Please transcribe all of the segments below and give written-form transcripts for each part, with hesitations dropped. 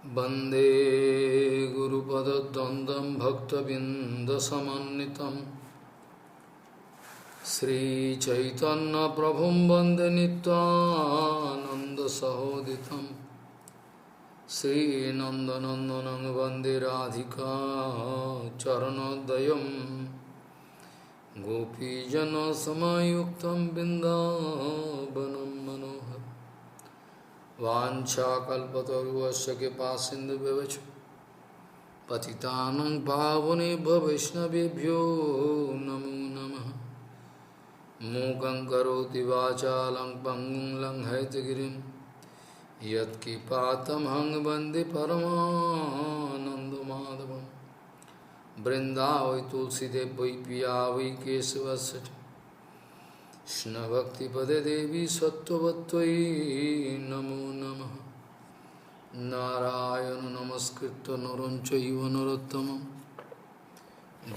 वन्दे गुरुपदद्वन्द्वं भक्तबिन्दसमन्वितं श्रीचैतन्यप्रभुं वन्दे नित्यानन्दसहोदितं श्रीनन्दनन्दनं वन्दे राधिका चरणोदयं गोपीजनसमायुक्तं बिन्दावनं मनोहर वाञ्छाकल्पतरुश्च कृपासिन्धुभ्यश्च पतितानं पावनेभ्यो वैष्णवेभ्यो नमो नमः। मूकं करोति वाचालं पङ्गुं लङ्घयितगिरिं यत्किपातमहं वन्दे परमानन्दमाधवं। वृन्दावै तुलसीदेव वै पिया वै केशवस्य च कृष्णभक्तिपदे देवी सत्त्ववत्त्वयि नमो नमः। नारायण नमस्कृत्य नरं चैव नरोत्तमं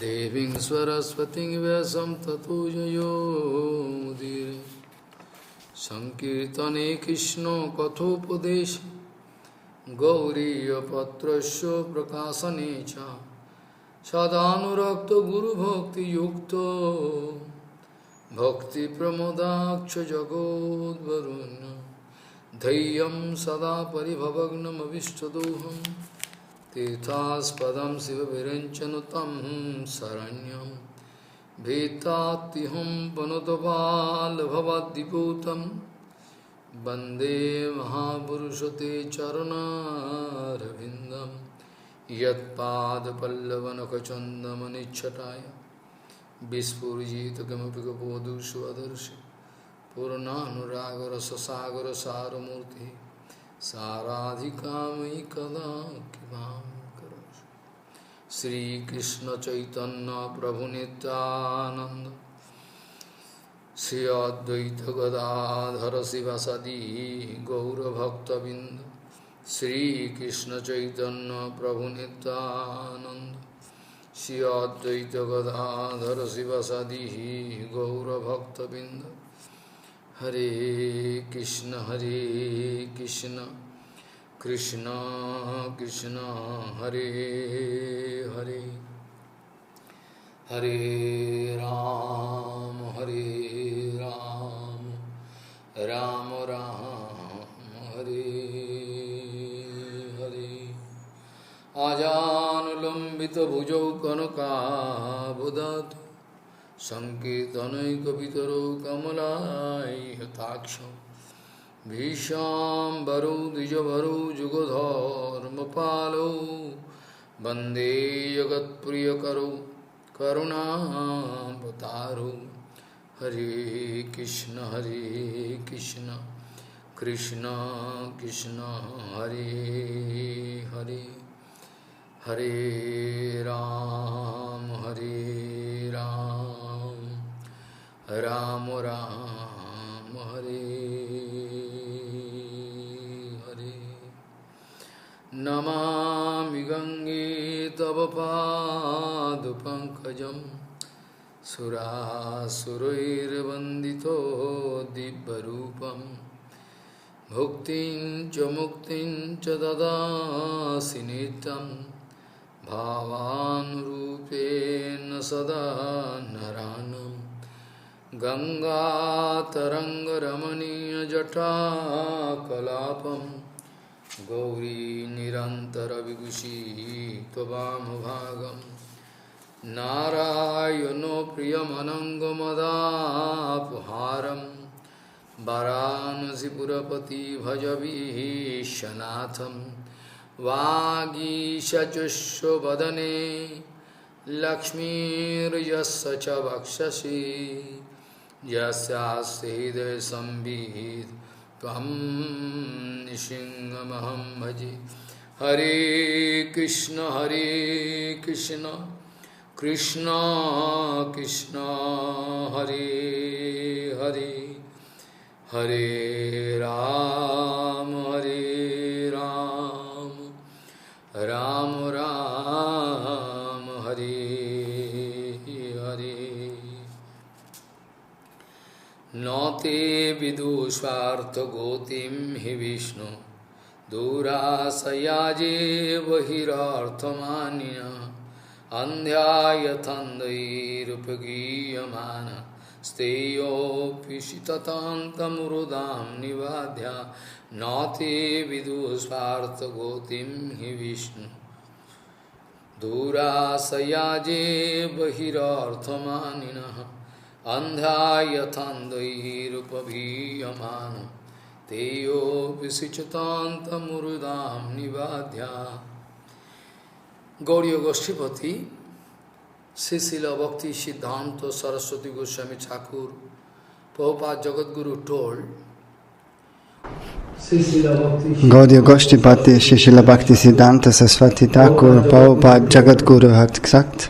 देवीं सरस्वतीं व्यासं ततो जयो मुदीरये। संकीर्तने कृष्ण कथोपदेशे गौरीयपत्रस्य प्रकाशने च सदानुरक्तो गुरुभक्तियुक्तो भक्तिप्रमोदाक्ष जगोद्वरुण्य धैर्यं सदा परिभवग्नमविष्टदोहं तीर्थास्पदं शिवविरञ्चनुतं शरण्यं भीतात्तिहं पनुतपाल्भवद्दिपूतं वन्दे महापुरुषते चरणारविन्दं यत्पादपल्लवनखचन्दमनिच्छटाय विस्फुजित किमपि कपोधु स्वदर्शि पूर्णानुरागरससागर सारमूर्ति साराधिकामयि कदा कृपां करोषि। श्रीकृष्ण चैतन्य प्रभु नित्यानंद श्री अद्वैत गदाधर शिवासादि गौरभक्तबिंद श्रीकृष्ण चैतन्य प्रभु नित्यानंद श्री अद्वैत गदाधर शिवासादि गौरभक्तबिंद। हरे कृष्ण कृष्ण कृष्ण हरे हरे हरे राम राम राम हरे हरे। आजानुलम्बितभुजौ कनकाबुदातु संकीर्तनैकपितरौ कमलायताक्षौ भीष्माम्बरौ द्विजभरौ जुगधर्मपालौ वन्दे जगत्प्रियकरौ करुणावतारौ। हरे कृष्ण कृष्ण कृष्ण हरे हरे हरे राम राम राम हरे हरे। नमामि गंगे तव पादपङ्कजं सुरासुरैर्वन्दितो दिव्यरूपं भुक्तिं च मुक्तिं च ददासि नित्यं भावानुरूपेण सदा नरानं। गंगातरङ्गरमणीयजटाकलापं गौरी निरन्तरविभूषी त्ववामभागं नारायणो प्रियमनङ्गमदापहारं वाराणसीपुरपति भजवीशनाथं। वागीशजुष्वदने लक्ष्मीर्यस्य च वक्षसि यस्यास्ति हृदयसंवित् त्वं नृसिंहमहं भजे। हरे कृष्ण कृष्ण कृष्ण हरे हरे हरे राम राम राम हरे हरे। नौते विदुषार्थगोतिं हि विष्णु दूरासयाजे बहिरार्थमानिना अन्ध्यायथन्दैरुपगीयमान स्तेयोऽपिशिततान्तमुरुदां निवाध्या नाते विदुस्वार्थगोतिं हि विष्णु दूरासयाजे बहिरार्थमानिनः अन्ध्यायथन्दैरुपगीयमान तेयोऽपिशिततान्तमुरुदां निवाध्या। Gauriya Goshtipati, Srila Bhakti Siddhanta Saraswati Goswami Thakur, Prabhupada Jagadguru told, Gaudiya Goshtipati, Srila Bhakti Siddhanta Saraswati Thakur, Prabhupada Jagadguru hat gesagt,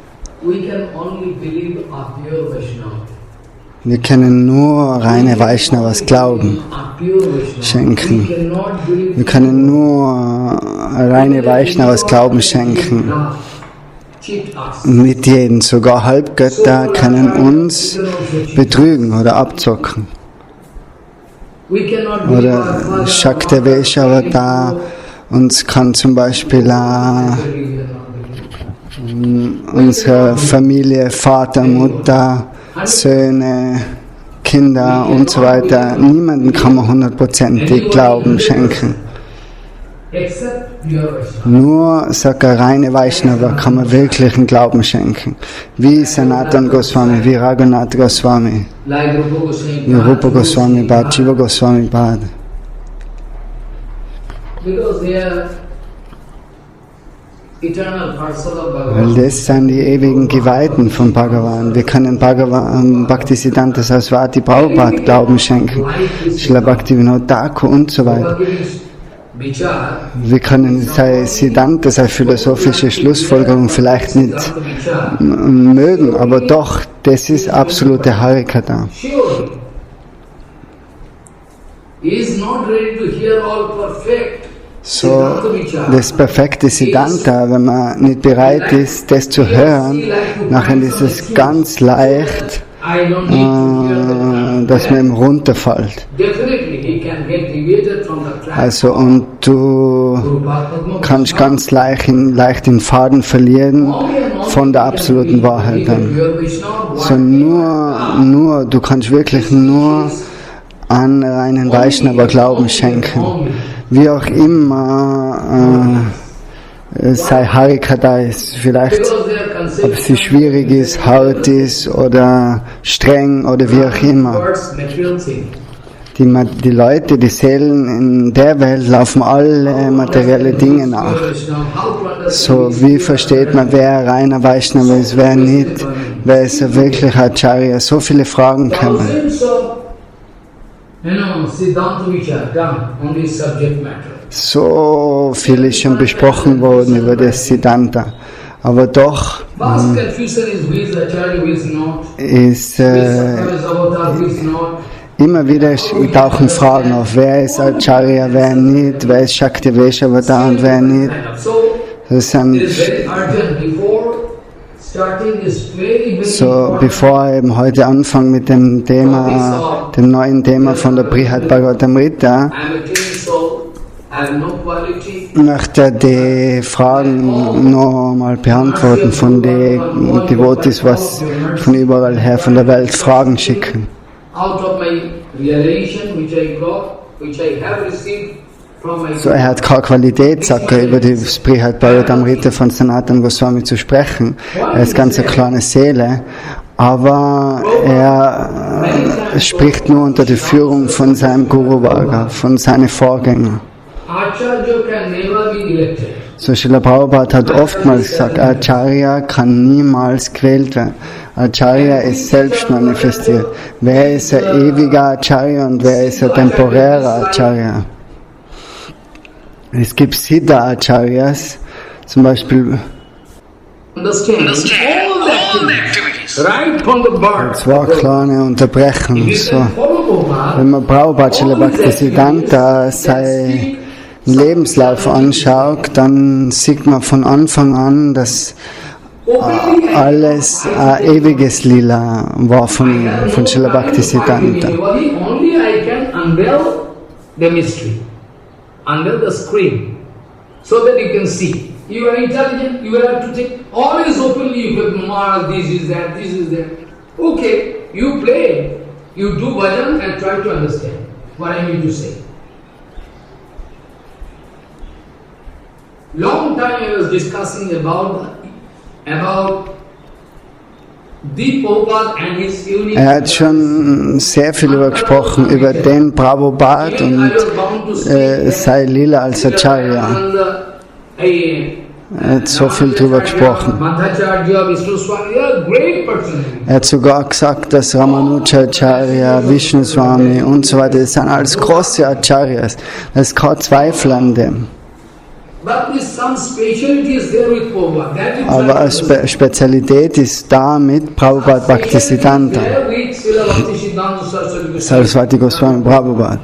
wir können nur reine Vaishnavas Glauben schenken. Wir können nur reine Vaishnavas Glauben schenken. Mit jedem, sogar Halbgötter können uns betrügen oder abzocken. Oder Shaktavesha Avatar uns kann zum Beispiel unsere Familie, Vater, Mutter, Söhne, Kinder und so weiter, niemanden kann man 100%ig Glauben schenken. Nur, sagt er, reine Vaishnava kann man wirklichen Glauben schenken. Wie Sanatana Goswami, wie Raghunath Goswami, wie Rupa Goswami Bad, Jiva Goswami Bad. Weil das sind die ewigen Geweihten von Bhagavan. Wir können Bhaktisiddhanta Saraswati Prabhupada Glauben schenken, Srila Bhaktivinoda Thakur und so weiter. Wir können seine Siddhanta, seine philosophische Schlussfolgerung vielleicht nicht mögen, aber doch, das ist absolute Harikata. So, das perfekte Siddhanta, wenn man nicht bereit ist, das zu hören, nachher ist es ganz leicht, dass man ihm runterfällt. Also, und du kannst ganz leicht den Faden verlieren von der absoluten Wahrheit dann. So, du kannst wirklich nur an reinen Vaishnava Glauben schenken. Wie auch immer sei Harikata ist, vielleicht ob sie schwierig ist, hart ist oder streng oder wie auch immer. Die Leute, die Seelen in der Welt laufen alle materielle Dinge nach. So, wie versteht man, wer reiner Vaishnava ist, wer nicht, wer ist er wirklich Acharya? So viele Fragen kommen. So viel ist schon besprochen worden über das Siddhanta, aber doch ist immer wieder tauchen Fragen auf, wer ist Acharya, wer nicht, wer ist Shaktavesha Avatar und wer nicht. Das sind so, bevor ich eben heute anfange mit dem Thema, dem neuen Thema von der Brihad Bhagavatamrita, möchte die Fragen noch einmal beantworten von den Devotees, was von überall her von der Welt Fragen schicken. So, er hat keine Qualität, sagt er, über die Brihad Bhagavatamrita von Sanatana Goswami zu sprechen. Er ist ganz eine kleine Seele, aber er spricht nur unter der Führung von seinem Guru Varga, von seinen Vorgängern. So, Srila Prabhupada hat oftmals gesagt, Acharya kann niemals gewählt werden. Acharya ist selbst manifestiert. Wer ist ein ewiger Acharya und wer ist ein temporärer Acharya? Es gibt Siddha Acharyas, zum Beispiel. Zwei kleine Unterbrechungen. So. Wenn man Prabhupada Srila Bhaktisiddhanta seinen Lebenslauf anschaut, dann sieht man von Anfang an, dass alles ein ewiges Lila war von Srila Bhaktisiddhanta. under the screen so that you can see. You are intelligent, you will have to think always openly, you can Maharaj, this is that, this is that. Okay, you play, you do bhajan and try to understand what I mean to say. Long time I was discussing about the Prabhupada and his unique. Hat schon sehr viel darüber gesprochen, über den Prabhupada und sein Lila als Acharya. Er hat so viel darüber gesprochen. Er hat sogar gesagt, dass Ramanujacharya, Vishnu Swami und so weiter, das sind alles große Acharyas. Da ist kein Zweifel an dem. Aber eine Spezialität ist da mit Prabhupada Bhaktisiddhanta. Saraswati Goswami Prabhupada.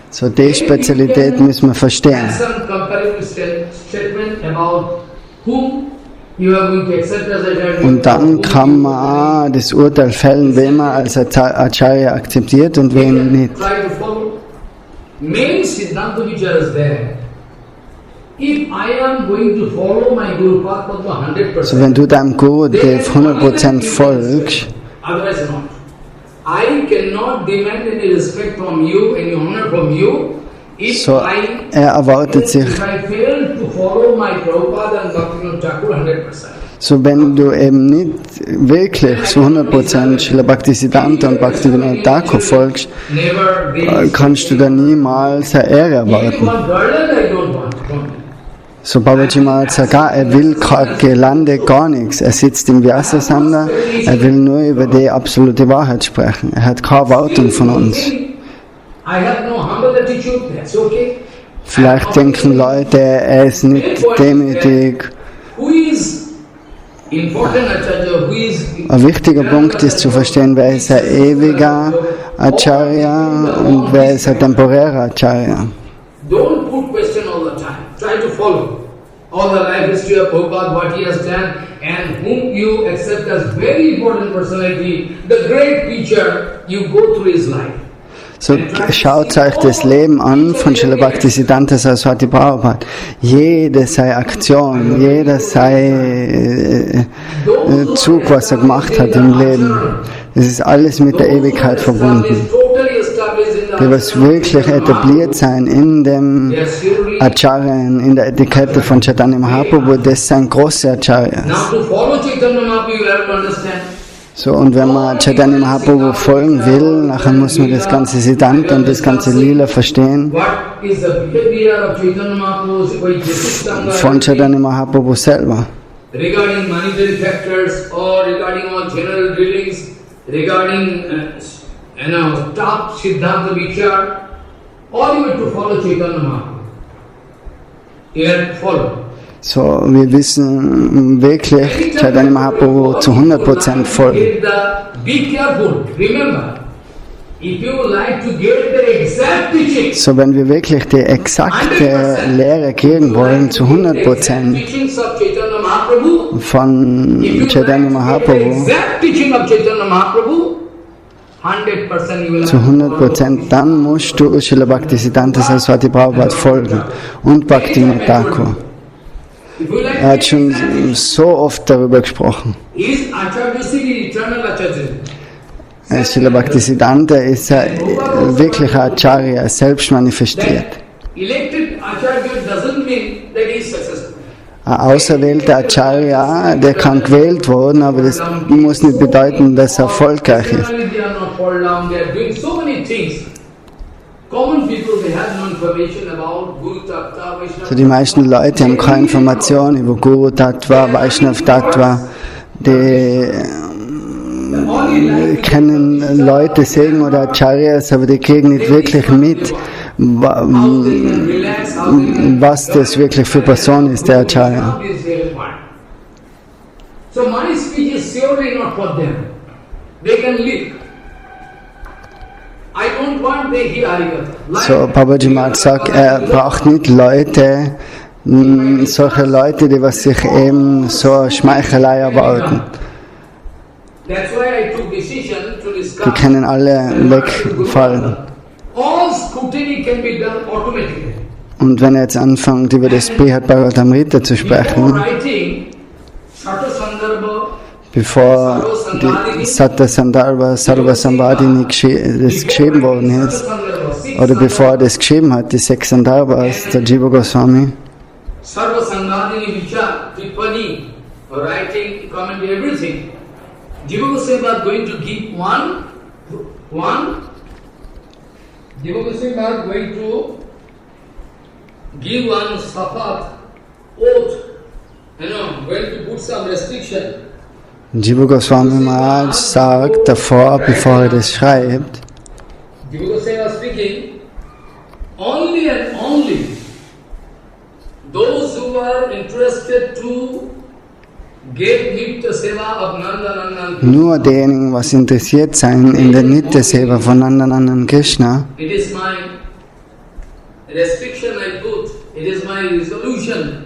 So die Spezialität müssen wir verstehen. Und dann kann man auch das Urteil fällen, wen man als Acharya akzeptiert und wen nicht. Main Siddhanta Vichara is there. If I am going to follow my Guru Padma 100%, so wenn du deinem Guru 100% folgst, otherwise not. I cannot demand any respect from you, any honor from you. So erwartet sich, if I fail to follow my Prabhupada and Bhaktivinoda Thakur 100%. So wenn du eben nicht wirklich zu 100% Srila Bhaktisiddhanta und Bhaktivinoda Thakur folgst, kannst du da niemals eine Ehre erwarten. So Babaji Maharaj sagt, er will kein Gelande, gar nichts. Er sitzt im Vyasasanda, er will nur über die absolute Wahrheit sprechen. Er hat keine Erwartung von uns. Vielleicht denken Leute, er ist nicht demütig. Ein wichtiger Punkt ist zu verstehen, wer ist ein ewiger Acharya und wer ist ein temporärer Acharya. Don't put question all the time. Try to follow all the life history of Prabhupada, what he has done, and whom you accept as very important personality, the great teacher, you go through his life. So schaut euch das Leben an von Srila Bhaktisiddhanta Saraswati Prabhupada. Jede seine Aktion, jeder sein Zug, was er gemacht hat im Leben, das ist alles mit der Ewigkeit verbunden. Die was wirklich etabliert sein in dem Acharya, in der Etikette von Chaitanya Mahaprabhu, das sind große Acharyas. So, und wenn man Chaitanya Mahaprabhu folgen will, nachher muss man das ganze Siddhanta und das ganze Lila verstehen von Chaitanya Mahaprabhu selber. Regarding monetary factors or regarding all general dealings, regarding top Siddhanta Vichar, all you have to follow Chaitanya Mahaprabhu. You have to follow. So, wir wissen wirklich, Chaitanya Mahaprabhu zu 100% folgen. So, wenn wir wirklich die exakte Lehre kriegen wollen, zu 100% von Chaitanya Mahaprabhu, zu 100%, dann musst du Srila Bhaktisiddhanta Saraswati Prabhupada folgen und Bhaktivinoda Thakur. Er hat schon so oft darüber gesprochen. Srila Bhaktisiddhanta ist wirklich ein Acharya, selbst manifestiert. Ein auserwählter Acharya, der kann gewählt werden, aber das muss nicht bedeuten, dass er erfolgreich ist. So die meisten Leute haben keine Information über Guru Tattva, Vaishnav Tattva. Die kennen Leute, Segen oder Acharyas, aber die kriegen nicht wirklich mit, was das wirklich für Person ist, der Acharya. So my speech is surely not for them. They can live. I don't want they hear Harikatha. So Babaji Maharaj sagt, er braucht nicht Leute, solche Leute, die was sich eben so Schmeichelei erwarten. Die können alle wegfallen. All scrutiny can be done automatically. Und wenn er jetzt anfängt, über das Brihad Bhagavatamrita zu Before sprechen, writing Shata Sandarbha, bevor die Satta Sandarbha Sarva Sambhadini das geschrieben worden ist, oder bevor er das geschrieben hat, die 6 Sandarbhas, der Jiva Goswami, Sarva Sandhadini Vichar, Tippani, writing, commentary, everything. Jiva Goswami was going to give Jiva Goswami was going to give one sapat, oath, going to put some restriction. Jiva Goswami Maharaj sagt davor, bevor er das schreibt, Jiva Goswami was speaking, only and only those who are interested to get Nitya Seva of Nandanandan. nur diejenigen, was interessiert sein in der Nitya Seva von Nandanandan Krishna, It is my restriction I put, it is my resolution,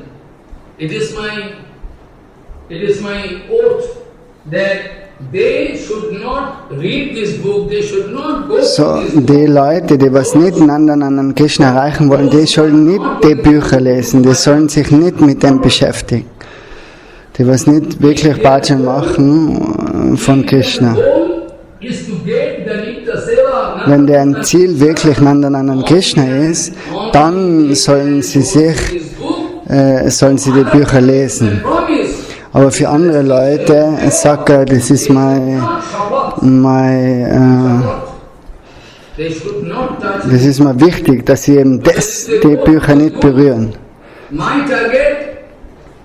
it is my oath that they should not read this book, they should not go so to this book. die Leute, die was nicht Nandanandan Krishna erreichen wollen, die sollen nicht die Bücher lesen, die sollen sich nicht mit dem beschäftigen. Die was nicht wirklich Bhajan machen von Krishna. Goal is to get the Nitya Seva of Wenn deren Ziel wirklich Nandanandan Krishna ist, dann sollen sie die Bücher lesen. promise. Aber für andere Leute sagt er, das ist They should not touch das ist mir wichtig, dass sie eben die Bücher nicht berühren. My target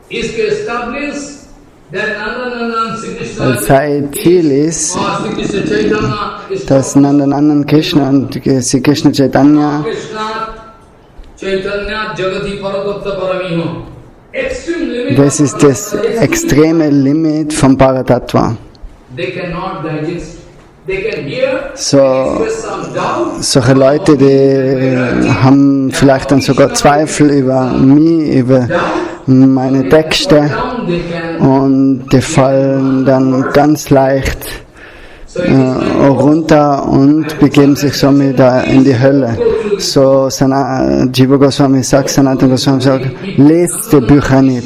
is to establish that Nandanandan Sri Krishna Weil sein Ziel ist, or Sri Krishna Chaitanya is dass Nandanandan Krishna und Sri Krishna Chaitanya, Krishna Chaitanya Jagati Paradatta Paramiho. Extreme limit. das ist das extreme Limit vom Paratattva. They cannot digest. They can hear, So, express some doubt. solche Leute, die haben vielleicht dann sogar Zweifel über mich, über meine Texte, Down they can. und die fallen dann ganz leicht runter und begeben sich somit da in die Hölle. So Jiva Goswami sagt, Sanatana Goswami sagt, lest die Bücher nicht,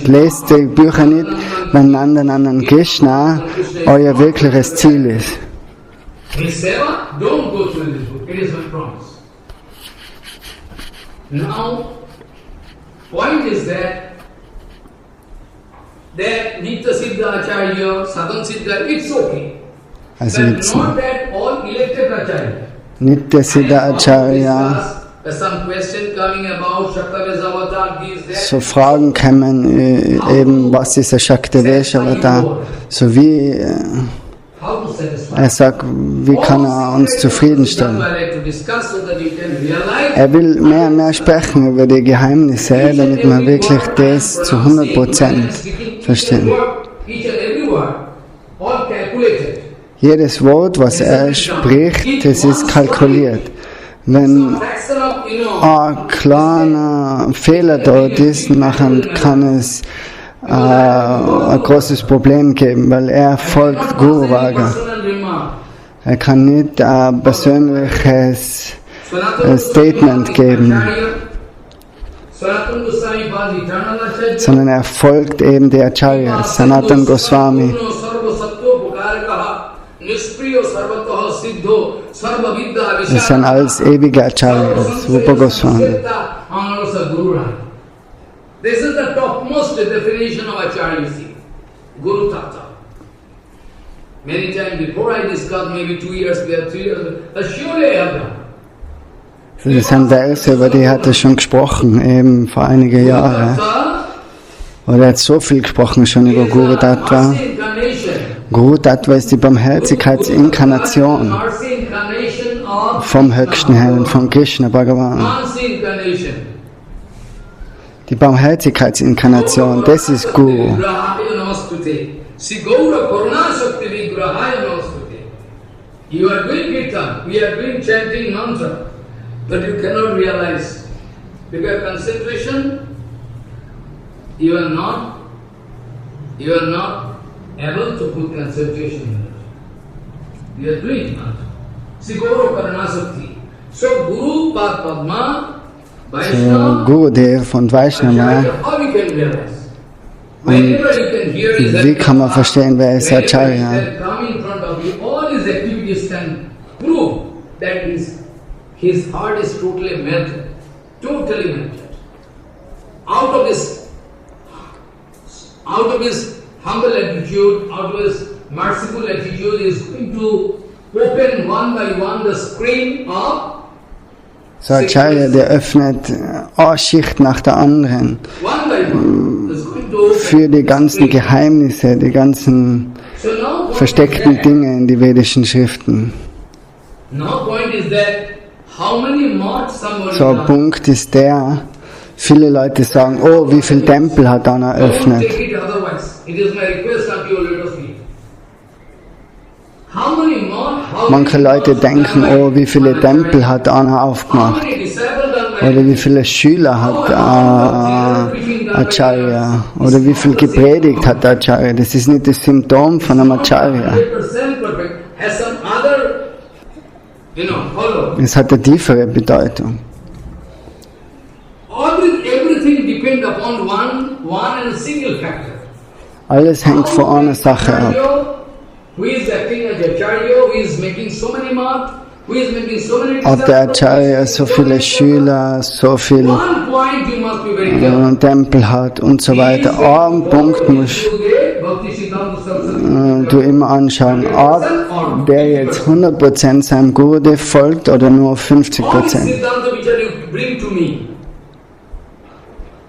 wenn Nandanandan Krishna euer wirkliches Ziel ist. In Seva, don't go through this book. It is my promise. Now, point is that Nitya Siddha Acharya, Sadhan Siddha, it's okay. Also But jetzt not that all elected Acharya. Nitya Siddha Acharya, Some question coming about Shaktavezavatar, this, so Fragen kämen eben, was ist der Shaktaveshavata, so wie how to satisfy. er sagt, wie kann er uns zufriedenstellen. I like to discuss so that you can realize. Er will mehr und mehr sprechen über die Geheimnisse, damit man wirklich das zu 100% versteht. Each and every word, all calculated. Jedes Wort, was er spricht, das ist kalkuliert. Wenn Fraction of, ein kleiner Fehler dort ist, nachher kann es ein großes Problem geben, weil er folgt Guru Varga. personal remark. Er kann nicht ein persönliches Statement geben, Sanatana Goswami was eternal Acharya. sondern er folgt eben der Acharya, Sanatana Goswami. Das sind alles ewige Acharyas, Rupa Goswami. This is the topmost definition of Acharya, Guru Tattva. Many times before I discussed, maybe 2 years, 3 years, surely I have done. Das sind Verse, über die hat er schon gesprochen, eben vor einigen Jahren. Oder er hat so viel gesprochen schon über Guru Tattva. Guru Tattva ist die Barmherzigkeitsinkarnation vom höchsten Herrn, von Krishna Bhagavan. Die Barmherzigkeitsinkarnation, das ist Guru. You are doing kirtan, we are doing chanting mantra, but you cannot realize. Because concentration, you are not able to put concentration in it. You are doing mantra. See, Gaura Karanasakti. So Guru Padma, So Vaishnava, Gurudev und Vaishnava. how we can realize? Whenever you can hear is Wie kann man verstehen, wer ist whenever Acharya? he can come in front of you, all his activities can prove that his heart is totally melted. Totally melted. Out of his humble attitude, out of his merciful attitude, is going to open one by one the screen of So Acharya, der öffnet eine Schicht nach der anderen one by one. Is going to open für die ganzen screen. Geheimnisse, die ganzen So now point versteckten is that- Dinge in die vedischen Schriften. Now point is that how many moths somebody So ein does. Punkt ist der, viele Leute sagen, oh, wie viel Tempel hat einer Don't eröffnet. take it otherwise. It is my request unto you, let us read. How many moths, how Manche many Leute moths denken, done oh, wie viele my- Tempel hat einer How aufgemacht. many disciples done my- Oder wie viele Schüler hat Acharya. Oder wie viel gepredigt hat Acharya. Das ist nicht das Symptom von einem Acharya. 100% perfect. Has some other, follow. Es hat eine tiefere Bedeutung. Everything depends upon one and a single factor. Alles hängt von einer Sache ab. Who is acting as Acharya, who is making so many marks, who is making so many Ob der disciples. Acharya so viele Schüler, so viel One point you must be very careful. Tempel hat und so weiter. Einen Punkt musst du immer anschauen, ob der jetzt 100% seinem Gurudev folgt oder nur 50%. All Siddhanta which you bring to me.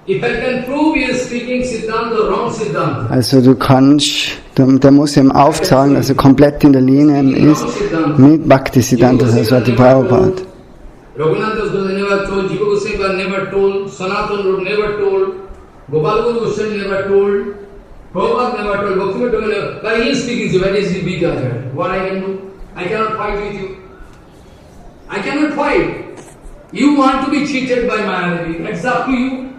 If I can prove he is speaking Siddhanta, wrong Siddhanta. Also du kannst, der muss ihm aufzeigen, dass er komplett in der Linie ist mit Bhaktisiddhanta Saraswati Prabhupada. Raghunath Das Goswami never told, Jiva Goswami never told, Sanatana Rupa never told, Gopal Guru Goswami never told, Prabhupada never told, Bhaktivinoda Thakur never. But he is speaking, where is the big other? What I can do? I cannot fight with you. I cannot fight. You want to be cheated by Mayadevi. It's up to you.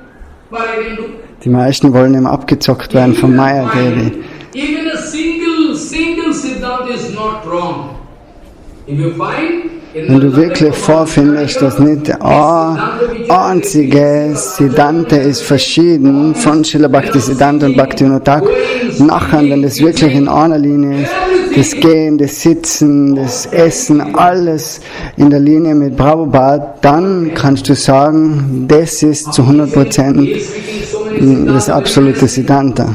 What I can do? Die meisten wollen ihm abgezockt werden von Maya Devi. Even a single Siddhanta is not wrong. If you find Wenn du wirklich vorfindest, dass nicht ein einziges Siddhanta ist verschieden von Srila Bhaktisiddhanta und Bhaktivinoda Thakur, nachher, wenn das wirklich in einer Linie ist, das Gehen, das Sitzen, das Essen, alles in der Linie mit Prabhupada, dann kannst du sagen, das ist zu 100% das absolute Siddhanta.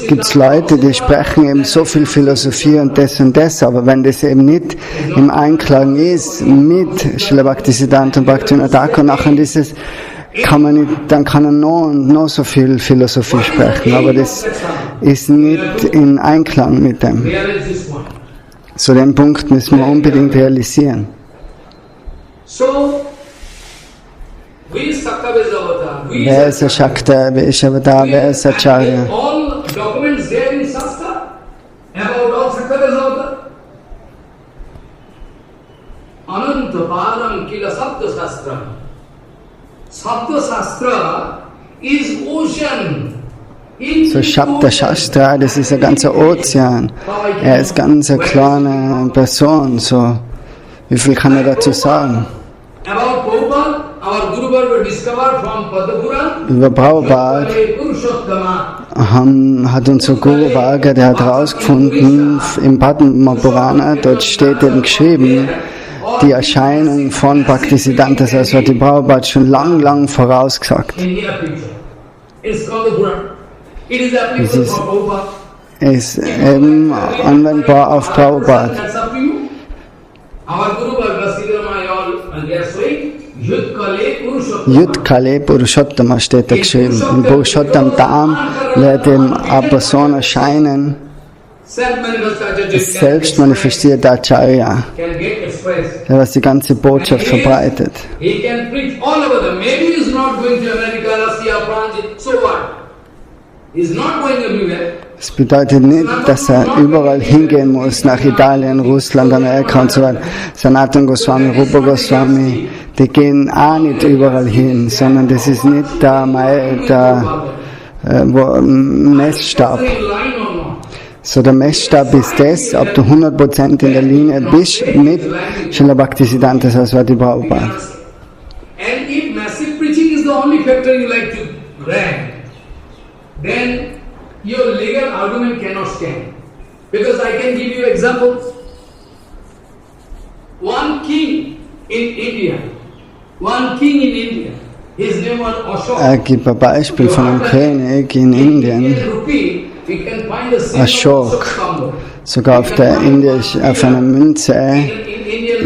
Gibt es Leute, die sprechen eben so viel Philosophie und das, aber wenn das eben nicht im Einklang ist mit Srila Bhaktisiddhanta und Bhaktivinoda Thakur, nachher dieses kann man nicht, dann kann er noch und noch so viel Philosophie sprechen, aber das ist nicht in Einklang mit dem. So den Punkt müssen wir unbedingt realisieren. Wer ist der Shakta, wer ist Avatar, wer ist Acharya? All documents there in Shastra about all Sakta Ananta Param Kila Sapta Shastra. Sapta Shastra is ocean. So Shabda Shastra, das ist ein ganzer Ozean. Er ist ganz eine kleine Person, so wie viel kann er dazu sagen? About Prabhupada, our Guru Bhargava discovered from Padma Über Prabhupada Purushottama. hat unser Guru Varga, der hat herausgefunden, im Padma Purana, dort steht eben geschrieben, die Erscheinung von Bhaktisiddhanta Saraswati Prabhupada schon lang vorausgesagt. In near future. It's called the Purana. It is applicable for Prabhupada. Ist eben anwendbar auf Prabhupada. That's up to you. Our Guru Bhargava Siddharamaya, and they are saying, Yud Kale Purushottama. Yud Kale Purushottama steht da geschrieben. Im Purushottam Dham wird eben eine Person erscheinen, das selbst manifestierte Acharya, Can get expressed. der was die ganze Botschaft verbreitet. He can preach all over them. Maybe he is not going to America, Russia, France, so what? He is not going everywhere. Das bedeutet nicht, dass er überall hingehen muss, nach Italien, Russland, Amerika und so weiter. Sanatana Goswami, Rupa Goswami, die gehen auch nicht überall hin, sondern das ist nicht der Messstab. So der Messstab ist das, ob du 100% in der Linie bist mit Srila Bhaktisiddhanta Saraswati Prabhupada. And if massive preaching is the only factor you like to grab, then your legal argument cannot stand. Because I can give you examples. One king in India, his name was Ashok. Gibt ein Beispiel von einem König in Indien, Ashok. Sogar auf einer Münze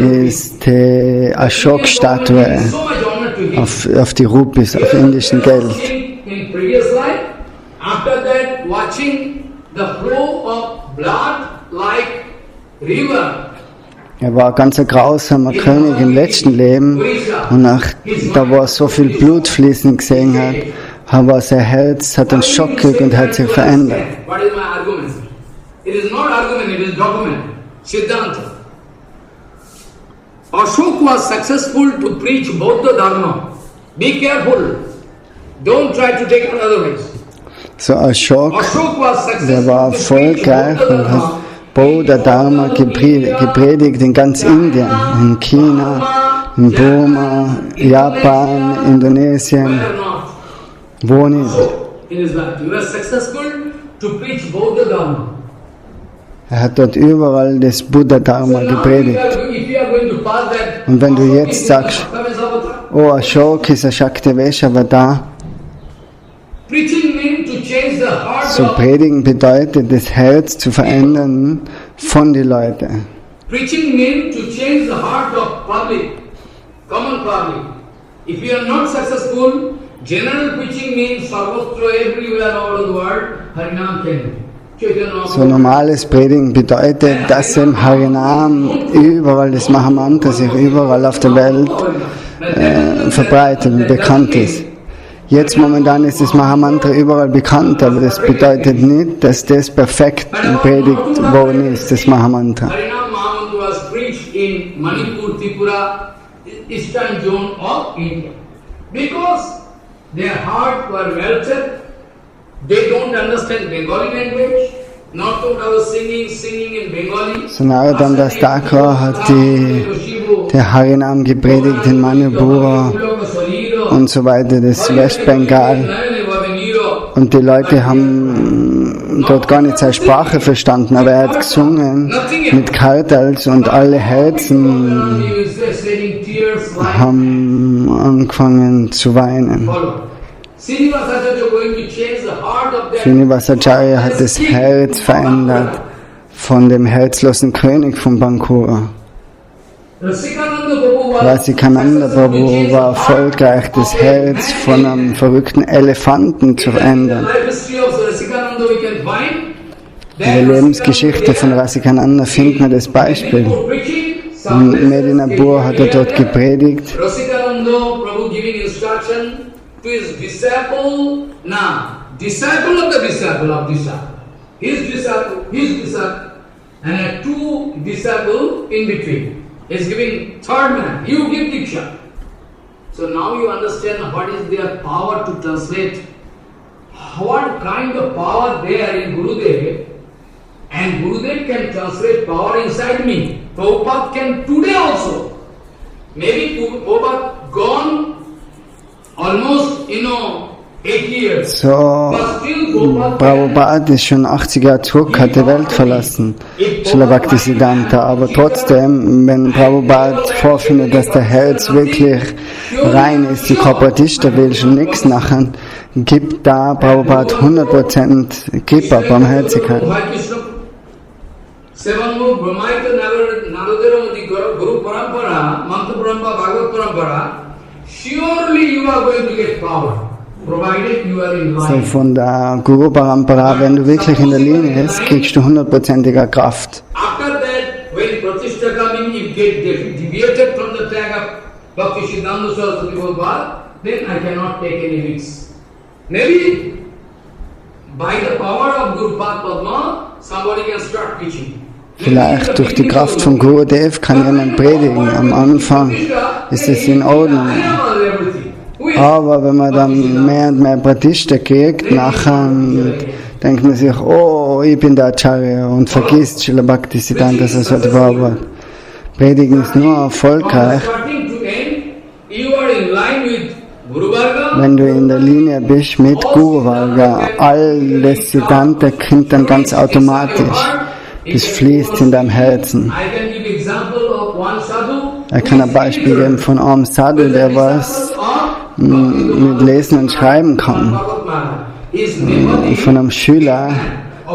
ist die Ashok-Statue auf die Rupees, auf indischem Geld. Er war ein ganz grausamer König im letzten Leben und da wo er so viel Blut fließen gesehen hat, aber sein Herz hat einen Schock gekriegt und hat sich verändert. Ashok was successful to preach Bauddha Dharma. Be careful. Don't try to take it otherwise. So Ashok, der war erfolgreich und hat Bauddha Dharma gepredigt in ganz Indien, in China, in Burma, Japan, Indonesien, wo nicht. Er hat dort überall das Buddha Dharma gepredigt. Und wenn du jetzt sagst, oh Ashok ist ein Shaktaveshavada, so predigen bedeutet, das Herz zu verändern von den Leuten. Preaching means to change the heart of public, common public. If you are not successful, general preaching means sarvatra everywhere all over the world, Harinam can. So normales Predigen bedeutet, dass im Harinam überall das Mahamantra sich überall auf der Welt verbreitet und bekannt ist. Jetzt momentan ist das Mahamantra überall bekannt, aber das bedeutet nicht, dass das perfekt predigt worden ist, das Mahamantra. Harinam Mahamantra was preached in Manipur, Tripura, eastern zone of India. Because their heart were melted, they don't understand Bengali language, not that I was singing in Bengali. So Narottam Das Thakur hat der Harinam gepredigt in Manipur und so weiter, das Westbengal. Und die Leute haben dort gar nicht seine Sprache verstanden, aber er hat gesungen mit Kartals und alle Herzen haben angefangen zu weinen. Srinivasacharya hat das Herz verändert von dem herzlosen König von Bankura. Rasikananda Prabhu war erfolgreich, das Herz von einem verrückten Elefanten zu verändern. In der Lebensgeschichte von Rasikananda findet man das Beispiel. In Medinapur hat er dort gepredigt. And two disciples in between. Is giving third man, you give Diksha. So now you understand what is their power to translate, what kind of power there in Gurudev, and Gurudev can translate power inside me. Prabhupada can today also. Maybe Prabhupada gone almost, 8 years. So, Prabhupada ist schon 80 Jahre zurück, hat die Welt verlassen, Srila Bhaktisiddhanta. Aber trotzdem, wenn Prabhupada vorfindet, dass der Herz wirklich rein ist, die Kooperatista will schon nichts nachher, gibt da Prabhupada 100% Kripa, Barmherzigkeit. Surely you are going to get power. So von der Guru Parampara, wenn du wirklich in der Linie bist, kriegst du 100%iger Kraft. After that, when Pratishtha coming, you get deviated from the track of Bhakti Siddhanta Saraswati Prabhupada, then I cannot take any risks. Maybe by the power of Guru Padma, somebody can start preaching. Vielleicht durch die Kraft von Gurudev kann jemand predigen. Am Anfang ist es in Ordnung. Aber wenn man dann mehr und mehr Pratishta kriegt, nachher denkt man sich, oh, ich bin der Acharya und vergisst Srila Bhaktisiddhanta Saraswati Prabhupada. Predigen ist nur erfolgreich, wenn du in der Linie bist mit Guru Varga. Alles Siddhanta kommt dann ganz automatisch. Das fließt in deinem Herzen. Er kann ein Beispiel geben von einem Sadhu, der was mit Lesen und Schreiben kann. Von einem Schüler,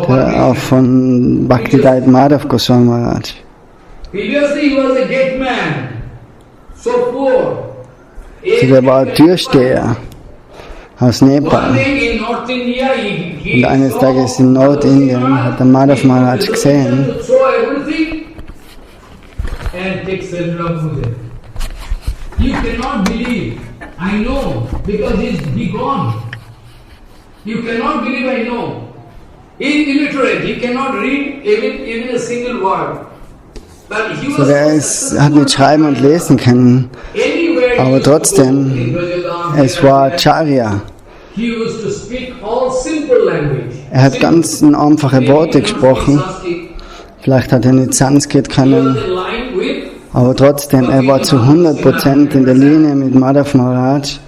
der auch von Bhaktivedanta Madhav Goswami Maharaj. So, der war Türsteher aus Nepal. Und eines Tages in Nordindien hat der Madhav Maharaj gesehen, you cannot believe, I know, because he gone. You cannot believe, I know. He is illiterate, he cannot read even a single word. But he so was hat nicht schreiben und lesen können, aber trotzdem, es war Acharya. He used to speak all simple language. Er hat ganz einfache Worte gesprochen. Vielleicht hat er nicht Sanskrit können, aber trotzdem, er war zu 100% in der Linie mit Madhav Maharaj.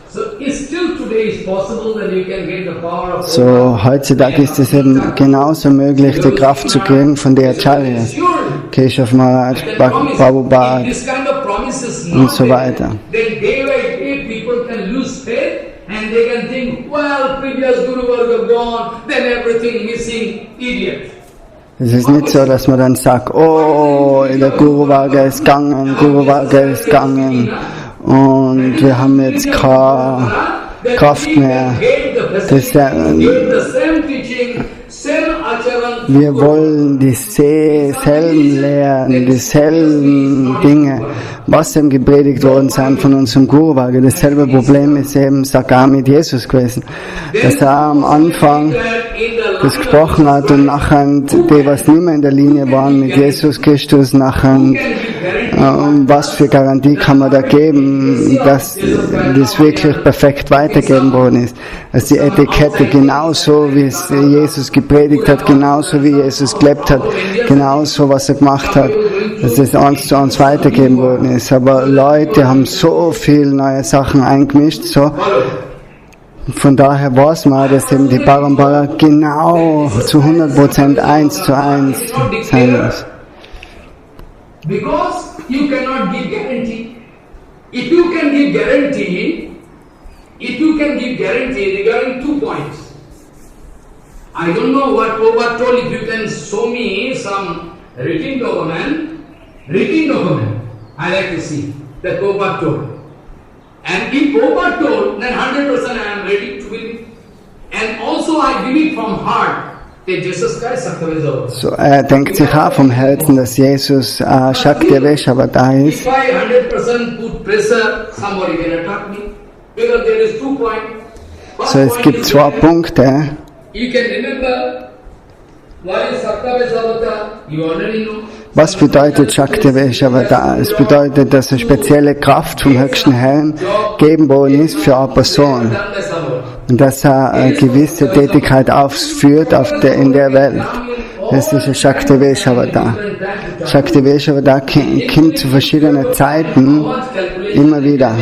So, heutzutage ist es eben genauso möglich, die Kraft zu kriegen von der Acharyas, Keshav Maharaj, Prabhupada und so weiter. Es ist nicht so, dass man dann sagt, oh, der Guru Varga ist gegangen und wir haben jetzt keine Kraft mehr. Wir wollen dieselben Lehren, dieselben Dinge, was eben gepredigt worden sind von unserem Guru Varga. Dasselbe Problem ist eben sogar mit Jesus gewesen, dass er am Anfang das gesprochen hat und nachher die, was nicht mehr in der Linie waren mit Jesus Christus, nachher was für Garantie kann man da geben, dass das wirklich perfekt weitergegeben worden ist. Dass die Etikette genauso, wie es Jesus gepredigt hat, genauso wie Jesus gelebt hat, genauso was er gemacht hat, dass das 1:1 weitergegeben worden ist. Aber Leute haben so viel neue Sachen eingemischt, so. Von daher weiß man, dass eben die Parampara genau zu 100% 1:1 sein muss. Because you cannot give guarantee. If you can give guarantee regarding 2 points. I don't know what Prabhupada told. If you can show me some written document, I like to see that Prabhupada told. And if Prabhupada told, then 100% I am ready to believe. And also I believe from heart. So, er denkt sich auch vom Herzen, dass Jesus Shakti Avatar ist. So, es gibt 2 Punkte. Was bedeutet Shakti Avatar? Es bedeutet, dass eine spezielle Kraft vom höchsten Herrn gegeben worden ist für eine Person. Und dass er eine gewisse Tätigkeit ausführt in der Welt. Das ist ein Shakti Avatar. Shakti Avatar kommt zu verschiedenen Zeiten immer wieder.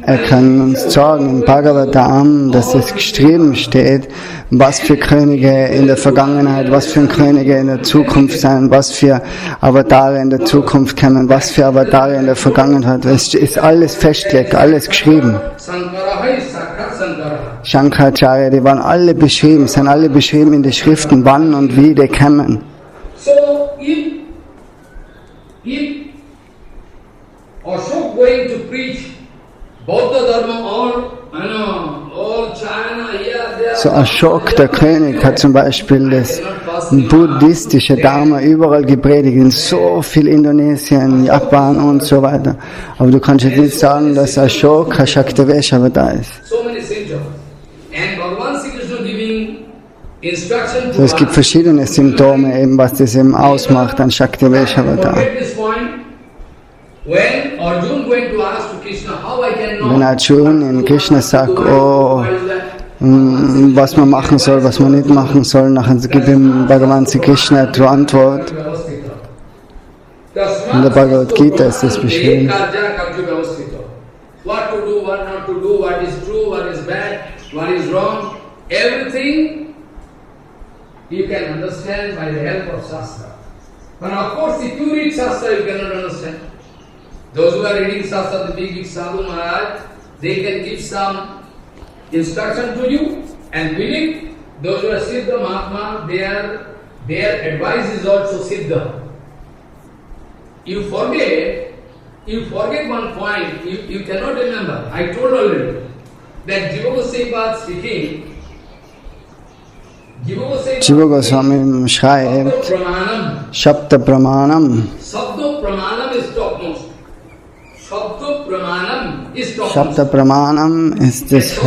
Er kann uns sagen im Bhagavatam, dass es geschrieben steht, was für Könige in der Vergangenheit, was für Könige in der Zukunft sein, was für Avatare in der Zukunft kommen, was für Avatare in der Vergangenheit. Es ist alles festgelegt, alles geschrieben. Shankaracharya, die waren alle beschrieben, sind alle beschrieben in den Schriften, wann und wie die kommen. Ashok going to preach Bauddha Dharma all China, here, there. So Ashok, der König, hat zum Beispiel das buddhistische Dharma überall gepredigt, in so viel Indonesien, Japan und so weiter. Aber du kannst jetzt nicht sagen, dass Ashok ein Shaktiveshava da ist. So, es gibt verschiedene Symptome, eben, was das eben ausmacht an Shaktiveshava da. When Arjuna going to ask to Krishna, how I can know? Wenn Arjuna in Krishna sagt, oh, was man machen soll, was man nicht machen soll, nachher gibt ihm Bhagavan Sri Krishna die Antwort. In der Bhagavad Gita ist das beschrieben. What to do, what not to do, what is true, what is bad, what is wrong, everything you can understand by the help of Shastra. But of course, if you read Shastra, you cannot understand. Those who are reading Shastra, the big Sadhu Maharaj, they can give some instruction to you and believe. Those who are Siddha Mahatma, their advice is also Siddha. You forget one point, you cannot remember. I told already that Jiva Goswami speaking, Jiva Goswami schreibt, Shabda Pramanam. Sabdo Pramanam is topmost. Sabdo Pramanam is topmost. Shabda Pramanam ist das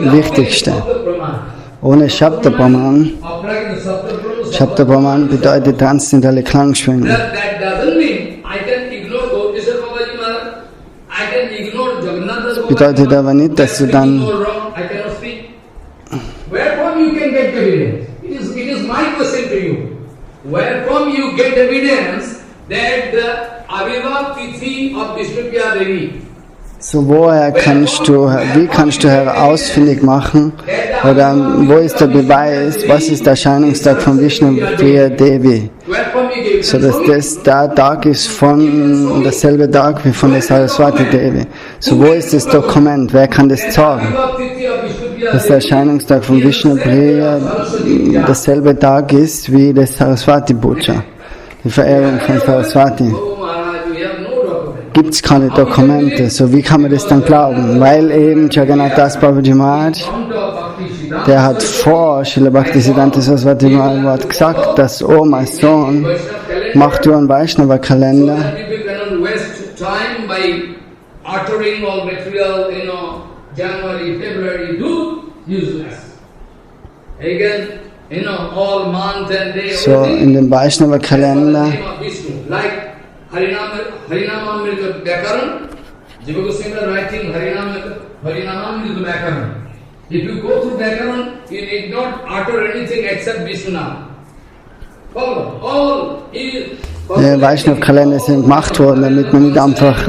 Wichtigste. Ohne Shabda Praman, Shabda Praman bedeutet transzendentale Klangschwingung. That doesn't mean I can ignore Gauteshwar Babaji Maharaj. I can ignore Jagannath Das bedeutet aber nicht, dass du dann Where from you can get evidence? It is my question to you. Where from you get evidence that the Aviva Tithi of Vishnupriya Devi? So wie kannst du herausfindig machen, oder wo ist der Beweis, was ist der Erscheinungstag von Vishnupriya Devi? So dass das der Tag ist von derselbe Tag wie von der Saraswati Devi. So wo ist das Dokument? Wer kann das sagen? Dass der Erscheinungstag von Vishnupriya derselbe Tag ist wie der Saraswati Puja, die Verehrung von Saraswati. Gibt es keine Dokumente, so wie kann man das dann glauben? Weil eben Jagannath Das Babaji Maharaj, der hat vor Srila Bhaktisiddhanta Saraswati Maharaj gesagt, dass, oh mein Sohn, mach du einen Vaishnava-Kalender. So in dem Vaishnava-Kalender Harinamamrita Vyakaran. Jiva Goswami is writing Harinamamrita Vyakaran. If you go through Vyakaran, you need not utter anything except Vishnu. Follow. All is Der Vaishnav-Kalender sind gemacht worden, damit man nicht einfach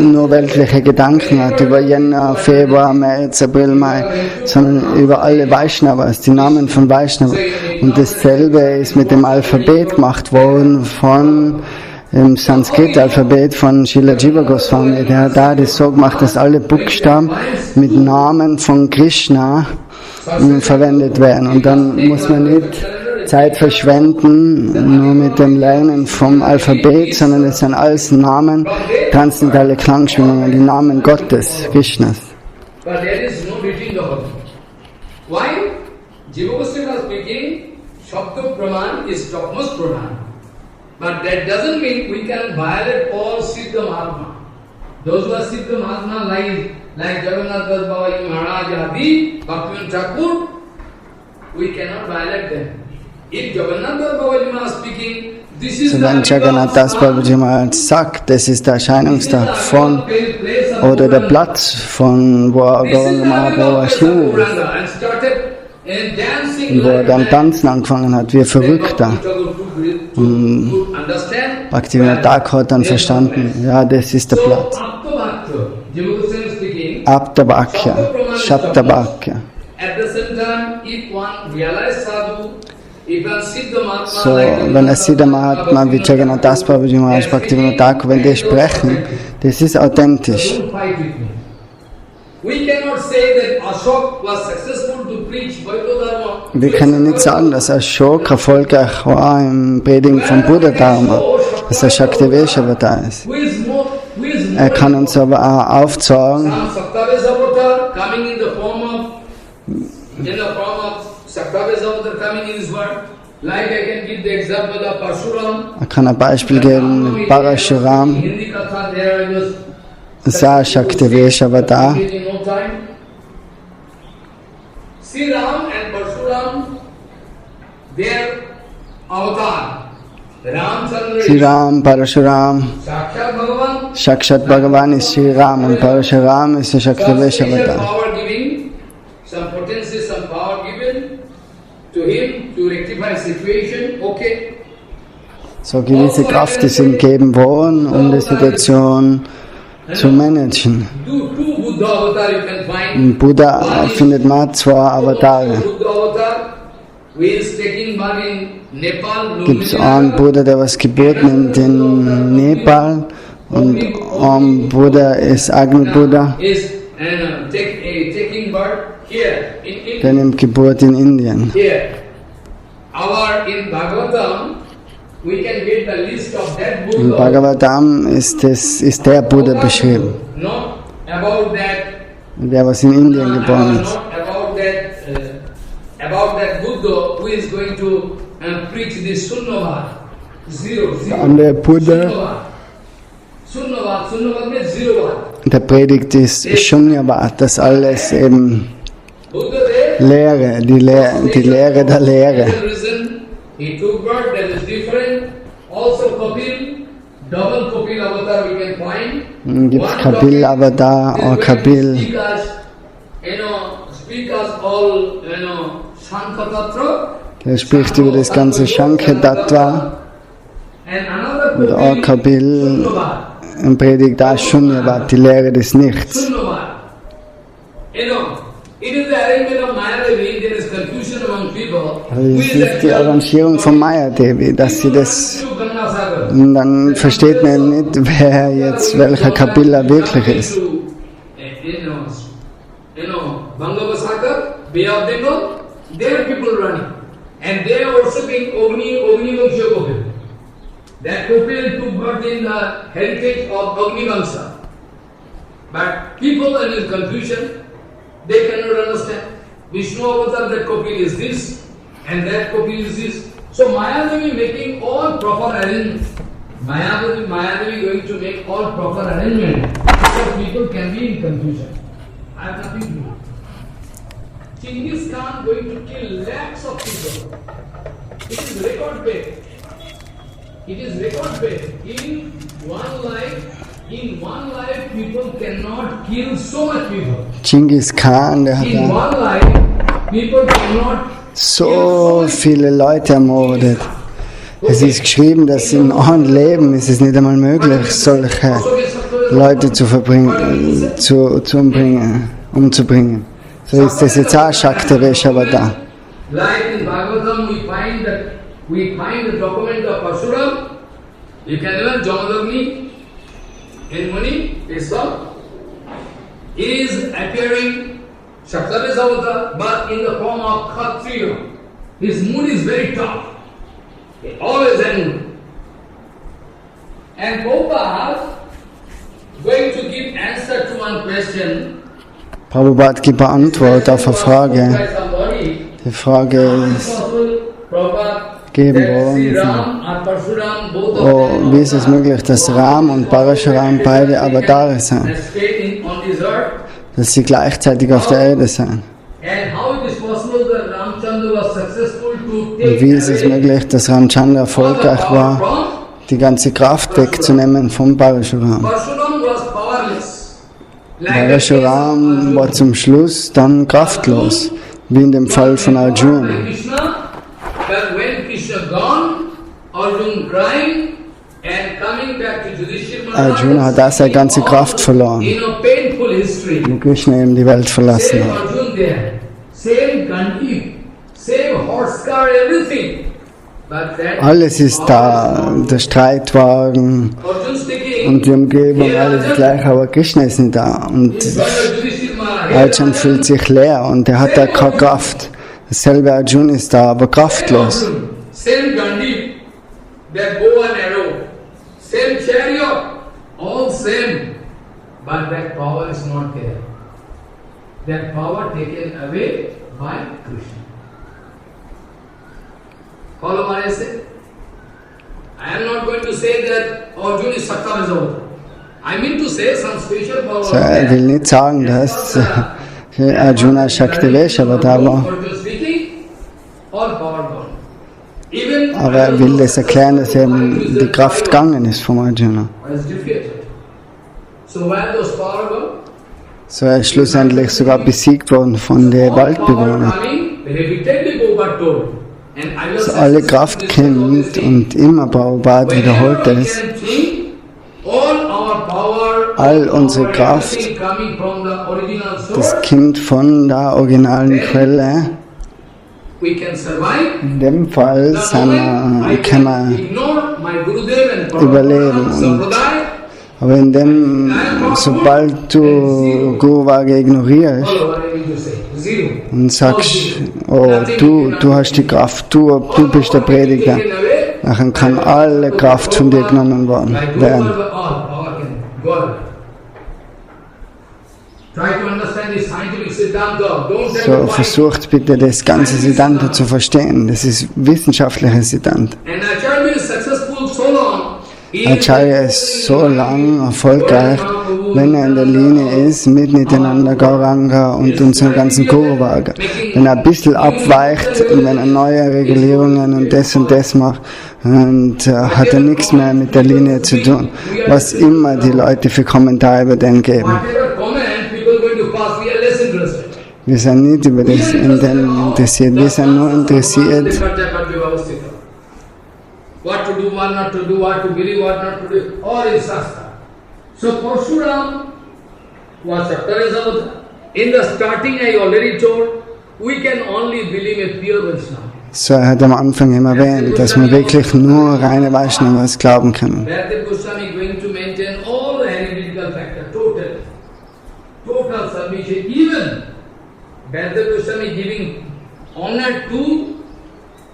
nur weltliche Gedanken hat über Jänner, Februar, März, April, Mai, sondern über alle Vaishnavas, die Namen von Vaishnava. Und dasselbe ist mit dem Alphabet gemacht worden von im Sanskrit-Alphabet von Srila Jiva Goswami. Der hat da das so gemacht, dass alle Buchstaben mit Namen von Krishna verwendet werden. Und dann muss man nicht Zeit verschwenden, nur mit dem Lernen vom Alphabet, sondern es sind alles Namen, transzendentale Klangschwingungen, die Namen Gottes, Krishnas. But there is no reading the whole. Why? Jiva Goswami was speaking, Shabda Praman is topmost Praman. But that doesn't mean we can violate all Siddha Mahatma. Those who are Siddha Mahatma like Jagannath Das Babaji Maharaj Adi, Bhaktivinoda Thakur, we cannot violate them. If Jagannath Das Babaji Maharaj speaking, this is so wenn Jagannath Das Babaji Maharaj sagt, das ist der Erscheinungstag von, oder der Platz von, wo Gauranga Mahaprabhu schuf, wo er dann tanzen angefangen hat, wie ein Verrückter. Und Bhaktivinoda Thakur hat dann verstanden, ja, das ist der Platz. Aptabhakya, Shabtabhakya. So, wenn ein Siddha Mahatma wie Jagannath Das Babaji Maharaj, Bhaktivinoda Thakur, wenn die sprechen, das ist authentisch. Wir können nicht sagen, dass Ashok erfolgreich war im Predigen von Buddha Dharma, dass er Shaktavesha da ist. Er kann uns aber auch aufzeigen, er kann ein Beispiel geben mit Parashuram, Sa Shaktavesha war da. Sri Ram and Parshuram, their avatar. Sri Ram, Parashuram, Sakshat Bhagavan, Sakshat Bhagavan ist Sri Ram und Parashuram ist der Shaktavesha Avatar. Power giving, some potency, some power given to him to rectify situation, okay. So gewisse Kraft ist ihm gegeben worden, um die Situation zu managen. Two Buddha avatar you can find. Im Buddha findet man zwei Avatare. Buddha avatar, who is taking birth in Nepal. Gibt es einen Buddha, der was Geburt nimmt in Nepal, und ein Buddha ist Agni Buddha, Is taking birth here in India. der nimmt Geburt in Indien. Here, in Bhagavatam, we can get the list of that Im Buddha. Bhagavatam ist der Buddha beschrieben, Not about that. der was in Indien geboren ist. Not about that Buddha who is going to preach this Sunnavad. Zero. Der andere Buddha, Sunnavad means zero one. der predigt ist Shunyavad, das alles eben Buddha there. Lehre, die Lehre der Lehre. He took birth, that is different. Also Kapil, double Kapil avatar we can find. Dann gibt es One Kapil Avatar oder Kapil. Speak us all, Shankha Tatra. Der spricht über das ganze Shankha Tattva, And another und auch Kapil Sunnavad. predigt auch Shunyavad, die Lehre des Nichts. Sunnavad. It is the arrangement of Mayadevi, there is confusion among people. Also das ist die Arrangierung von Maya Devi, dass sie das, und dann versteht man nicht, wer jetzt welcher Kapila wirklich ist. Bangavasagar, Bay of Bengal, there are people running. And they are worshipping Agni Vangsha Kopil. That Kopil took birth in the heritage of Agni Vangsha. But people are in confusion, they cannot understand. Vishnu Avatar, that Kopil is this, and that Kopil is this. So Mayadevi making all proper arrangement. Mayadevi going to make all proper arrangement so people can be in confusion. I have nothing to do. Genghis Khan going to kill lakhs of people. It is record based. It is record based. In one life, people cannot kill so much people. Genghis Khan, der In hat one life, people cannot so viele Leute ermordet. Es ist geschrieben, dass in einem Leben ist es nicht einmal möglich, solche Leute umzubringen. So ist das jetzt auch Shaktavesha Avatar. Like in Bhagavatam, we find the document of Parashuram. You can learn Jamadagni in Muni, Pesach. He is appearing Shaktavesha Avatar, but in the form of Kshatriya. His mood is very tough. He always angry. And Prabhupada going to give answer to one question. Prabhupada gibt eine Antwort auf eine Frage. By somebody. Die Frage ist gegeben worden, wie ist es möglich, dass Ram und Parashuram beide Avatare sind, dass sie gleichzeitig auf der Erde sind. Und wie ist es möglich, dass Ramchandra erfolgreich war, die ganze Kraft wegzunehmen vom Parashuram. Parashuram war zum Schluss dann kraftlos, wie in dem Fall von Arjuna. Arjuna hat auch seine ganze Kraft verloren, und Krishna ihm die Welt verlassen hat. Alles ist da, der Streitwagen und die Umgebung, alles gleich, aber Krishna ist nicht da. Und Arjuna fühlt sich leer und er hat da keine Kraft. Dasselbe Arjuna ist da, aber kraftlos. Same Gandhi, that bow and arrow, same chariot, all same, but that power is not there. That power taken away by Krishna. Follow what I say? I am not going to say that Arjuna is Sattva. I mean to say some special power. So, er will nicht sagen, dass Arjuna Shaktavesha Avatar war. Aber er will das erklären, dass eben die Kraft gegangen ist vom Arjuna. So where those power go? So er ist schlussendlich sogar besiegt worden von den Waldbewohnern. So alle Kraft kennt und immer Prabhupada wiederholt es. All unsere Kraft, das kommt von der originalen Quelle. In dem Fall können wir überleben. Aber sobald du Guru Varga ignorierst und sagst, oh, du hast die Kraft, du bist der Prediger, dann kann alle Kraft von dir genommen werden. So, versucht bitte das ganze Siddhanta zu verstehen. Das ist wissenschaftliches Siddhanta. Acharya ist so lang erfolgreich, wenn er in der Linie ist, mit Nityananda Gauranga und unserem ganzen Guru Varga. Wenn er ein bisschen abweicht und wenn er neue Regulierungen und das macht, und hat er nichts mehr mit der Linie zu tun, was immer die Leute für Kommentare über den geben. Wir sind nicht über das interessiert, wir sind nur interessiert, what to do, what not to do, what to believe, what not to do, all is Shastra. So Parshuram was a Avatar. In the starting I already told, we can only believe a pure Vaishnava. So er hat am Anfang immer erwähnt, dass wir wirklich nur reine Vaishnavas glauben können. Bharadev Goswami is going to maintain all the hermeneutical factors, total submission. Even Bharadev Goswami is giving honor to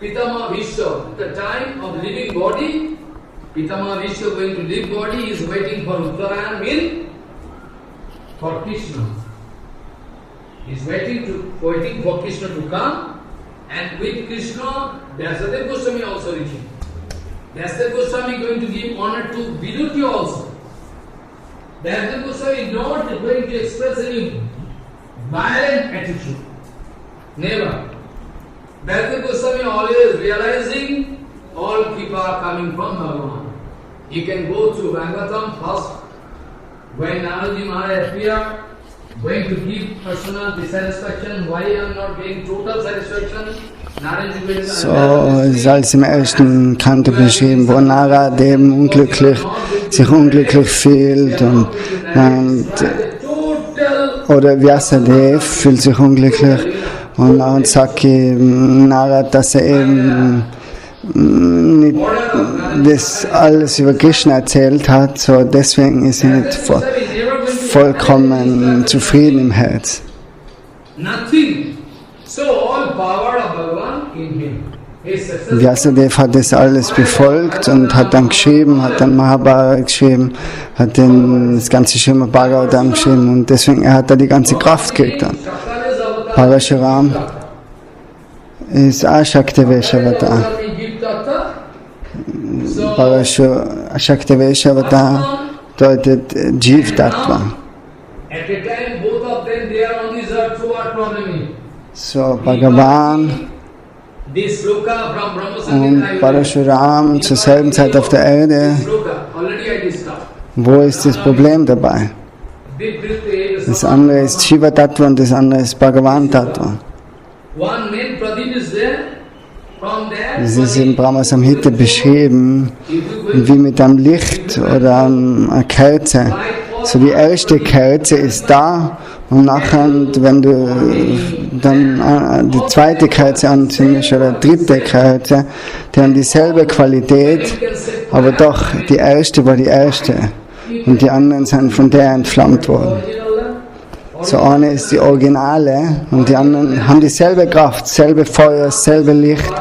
Pitama Vishwa, the time of living body, Pitama Vishwa going to live body is waiting for Uttarayan for Krishna. He is waiting for Krishna to come, and with Krishna, Vyasadeva Goswami also reaching. Vyasadeva Goswami going to give honor to Viduti also. Vyasadeva Goswami is not going to express any violent attitude. Never. Vyasadeva Goswami always realizing all kripa coming from Bhagavan. You can go through Bhagavatam first, when Naraji Maharaj appeared, going to give personal dissatisfaction, why I am not getting total satisfaction. So ist als im ersten Kanto beschrieben, wo Narad eben sich unglücklich fühlt oder Vyasadeva fühlt sich unglücklich. Und dann sagt Narad, dass er eben nicht das alles über Krishna erzählt hat, so deswegen ist er nicht vollkommen zufrieden im Herz. Vyasadeva hat das alles befolgt und hat dann geschrieben, hat dann Mahabharata geschrieben, hat dann das ganze Srimad Bhagavatam geschrieben und deswegen hat er die ganze Kraft gekriegt. Parashuram ist Ashaktavesha Avatar. Ashaktavesha Avatar bedeutet Jiv Tattva. So Bhagavan und Parashuram zur selben Zeit auf der Erde. Wo ist das Problem dabei? Das andere ist Shiva Tattva und das andere ist Bhagavan Tattva. Das ist in Brahma Samhita beschrieben, wie mit einem Licht oder einer Kerze. So die erste Kerze ist da und nachher, wenn du dann die zweite Kerze anzündest oder dritte Kerze, die haben dieselbe Qualität, aber doch die erste war die erste und die anderen sind von der entflammt worden. So eine ist die Originale und die anderen haben dieselbe Kraft, selbe Feuer, dasselbe Licht,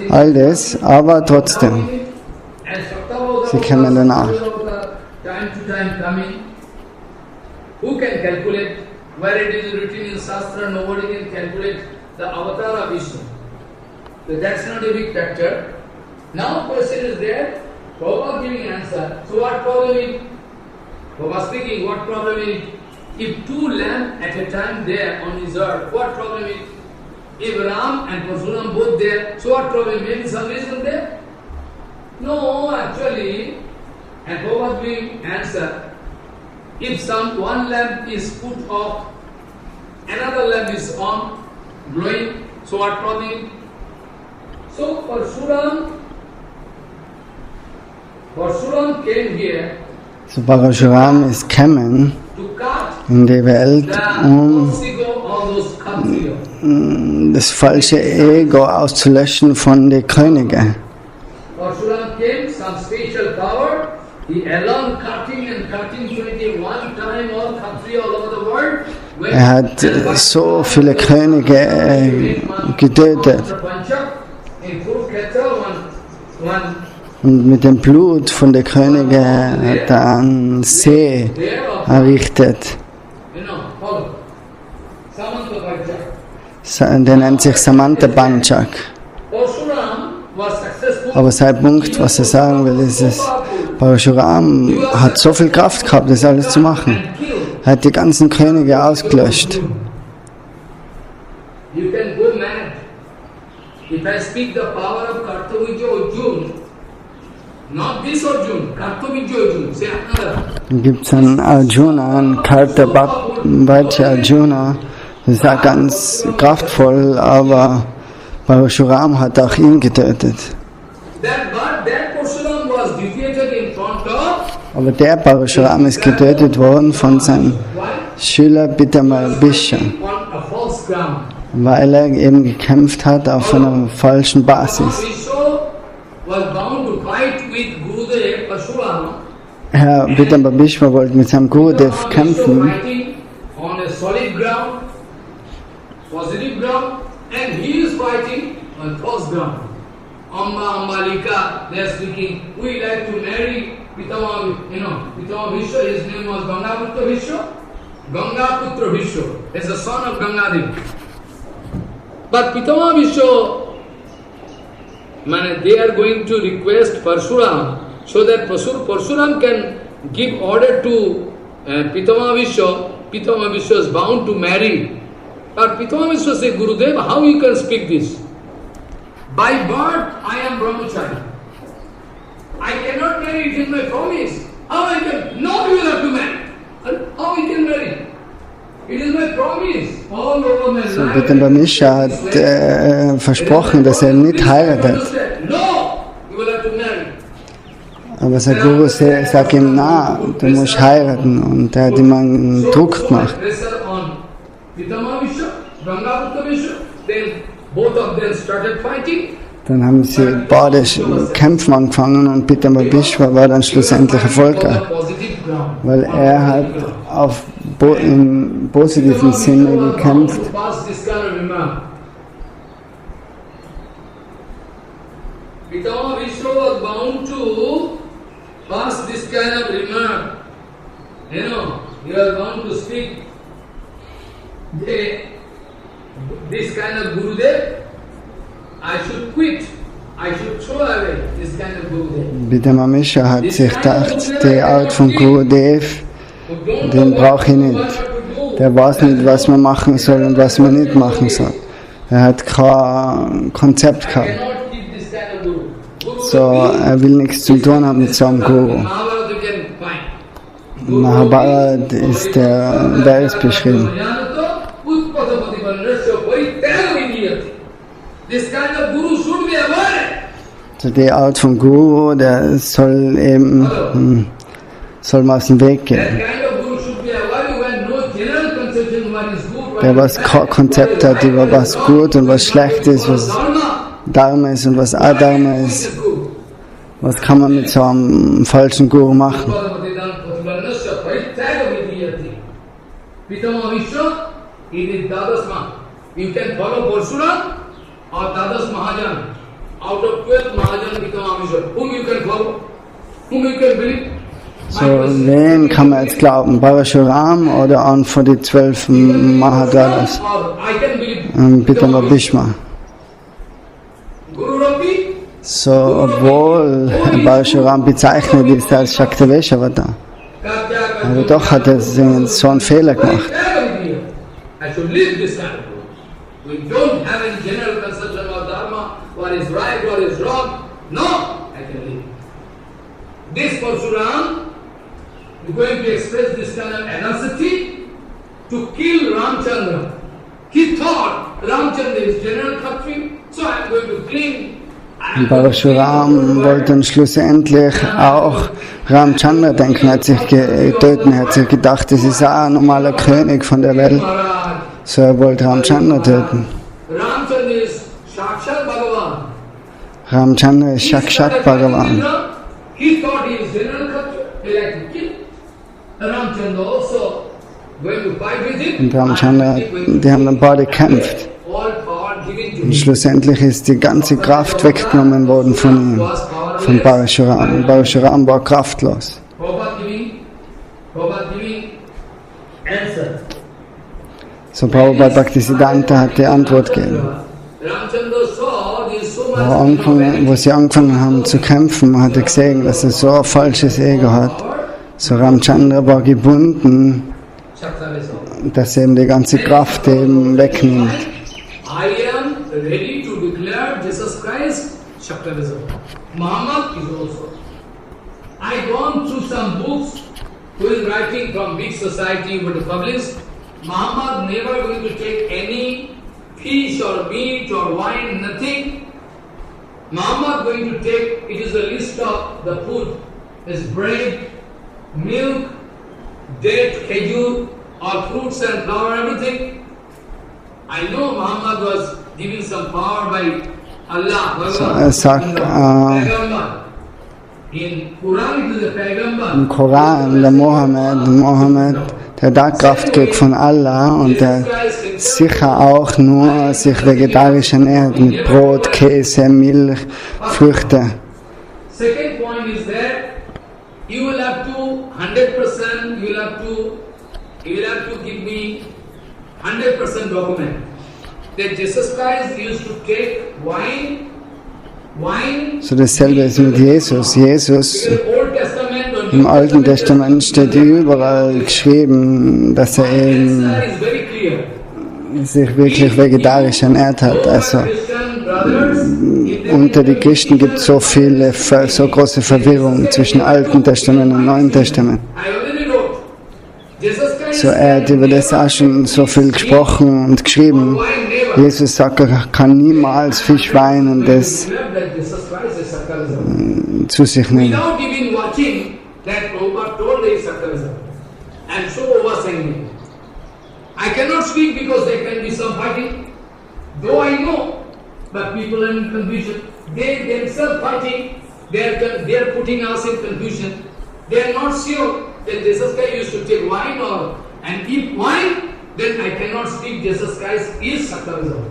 all das, aber trotzdem, sie kommen danach. Who can calculate where it is written in Shastra? Nobody can calculate the avatar of Vishnu. So that's not a big factor. Now question is there, Prabhupada giving answer. So what problem is? Prabhupada speaking, what problem is? If two lamps at a time there on his earth, what problem is? If Ram and Parsuram both there, so what problem? Maybe some reason there? No, actually, and Prabhupada giving answer. if some one lamp is put off, another lamp is on, glowing, so what problem? So Parshuram came here So Parashuram ist gekommen to cut in die Welt, the um ego of those Kshatriya. das falsche Ego auszulöschen von den Königen. Parshuram came, some special power, he alone cutting 21 time all Kshatriya all over the world. Er hat so viele Könige getötet. Und mit dem Blut von den Königen hat er einen See errichtet. Der nennt sich Samantha Panchak. Aber sein Punkt, was er sagen will, ist es, Parashuram hat so viel Kraft gehabt, das alles zu machen. Er hat die ganzen Könige ausgelöscht. You can go mad. If I speak the power of Kartavijja Arjuna, not this Arjuna, Kartavijja Arjuna, say another. Dann gibt es einen Arjuna, einen Kartavijja Arjuna, das ist auch ganz kraftvoll, aber Parashuram hat auch ihn getötet. That Parshuram was defeated in front of. Aber der Parashuram ist getötet worden von seinem Why? Schüler Pitama Bhishma, On a false ground. weil er eben gekämpft hat auf einer falschen Basis. Vishnu was bound to fight with Gurudev Parshuram. Herr Pitama Bhishma wollte mit seinem Gurudev kämpfen, Fighting on a solid ground, positive ground, and he is fighting on false ground. Amba, Ambalika, they are speaking, we like to marry Pitama, Pitama Vishnu, his name was Gangaputra Vishnu. Gangaputra Vishnu is the son of Gangadev. But Pitama Vishnu, they are going to request Parshuram so that Parshuram can give order to Pitama Vishnu. Pitama Vishnu is bound to marry. But Pitama Vishnu says, Gurudev, how you can speak this? By birth, I am brahmachari. I cannot marry, it is my promise. How I can? No, you will have to marry. How we can marry? It is my promise. All over my so life. Pitama Bhishma hat versprochen, dass er nicht heiratet. No, you will have to marry. Aber sein Guru sagt ihm, na, du musst heiraten. Und er hat ihm einen Druck gemacht. Pressure on Pitama Vishnu, Gangaputra Vishnu, then both of them started fighting. Dann haben sie beide kämpfen angefangen und Pitama Bhishma war dann schlussendlich erfolgreich. Weil er hat im positiven Sinne gekämpft. Pitama Vishnu was bound to pass this kind of remark. You are bound to speak this kind of Gurudev. I should quit. I should throw away this kind of Gurudev. Pitama Bhishma hat sich gedacht, die Art von Gurudev, den brauche ich nicht. Der weiß nicht, was man machen soll und was man nicht machen soll. Er hat kein Konzept gehabt. So, er will nichts zu tun haben mit so einem Guru. Mahabharata ist der ist beschrieben. So die Art von Guru, der soll eben soll man aus dem Weg gehen. Der was Konzept hat über was gut und was schlecht ist, was Dharma ist und was Adharma ist. Was kann man mit so einem falschen Guru machen? You can follow Parshuram or Dadas Mahajan. Out of 12 Mahajan Pitama Vishnu. Whom you can follow? Whom you can believe? So, wen kann man jetzt glauben? Parashuram oder an von den 12 Mahadadas? Pitama Bhishma. So, obwohl Parashuram bezeichnet ist als Shaktaveshavata. Aber doch hat er so einen Fehler gemacht. I should live this kind of life. We don't have any general conception of Dharma, what is right, what is wrong. No, I can live. This Parshuram you're going to express this kind of animosity to kill Ramchandra. He thought Ramchandra is general Khatri, so I'm going to clean. Parashuram wollte dann schlussendlich auch Ramchandra denken, er hat sich töten, er hat sich gedacht, das ist auch ein normaler König von der Welt. So er wollte Ramchandra töten. Ramchandra is Sakshat Bhagavan. Ramchandra ist Sakshat Bhagavan. He thought he is general Khatri, he like to kill. Ramchandra also going to fight with him. Und Ramchandra, die haben dann beide gekämpft. Und schlussendlich ist die ganze Kraft weggenommen worden von ihm, von Parashuram. Parashuram war kraftlos. So Prabhupada Bhaktisiddhanta hat die Antwort gegeben. Wo sie angefangen haben zu kämpfen, hat er gesehen, dass er so ein falsches Ego hat. So Ramchandra war gebunden, dass er eben die ganze Kraft eben wegnimmt. I am ready to declare Jesus Christ Shaktavism. Muhammad is also. I gone through some books who is writing from big society but published. Muhammad never going to take any fish or meat or wine, nothing. Muhammad going to take, it is a list of the food, is bread, milk, date, khajur, or fruits and flour, everything. I know Muhammad was given some power by Allah. So er sagt, im Koran, der Mohammed, der hat auch Kraft gekriegt von Allah und der sicher auch nur sich vegetarisch ernährt mit Brot, Käse, Milch, Früchte. Second point is that you will have to 100%, you will have to give me 100% document that Jesus Christ used to take wine. So dasselbe ist mit Jesus. Jesus im Alten Testament steht überall geschrieben, dass er eben sich wirklich vegetarisch ernährt hat. Also unter die Christen gibt es so große Verwirrung zwischen Alten Testament und Neuen Testament. So er hat über das auch schon so viel gesprochen und geschrieben. Jesus sagt, er kann niemals Fisch, Wein und das zu sich nehmen. I cannot speak because there can be some fighting. Though I know, but people are in confusion. They themselves fighting. They are putting us in confusion. They are not sure that Jesus Christ used to take wine and eat wine. Then I cannot speak Jesus Christ is Shaktavism.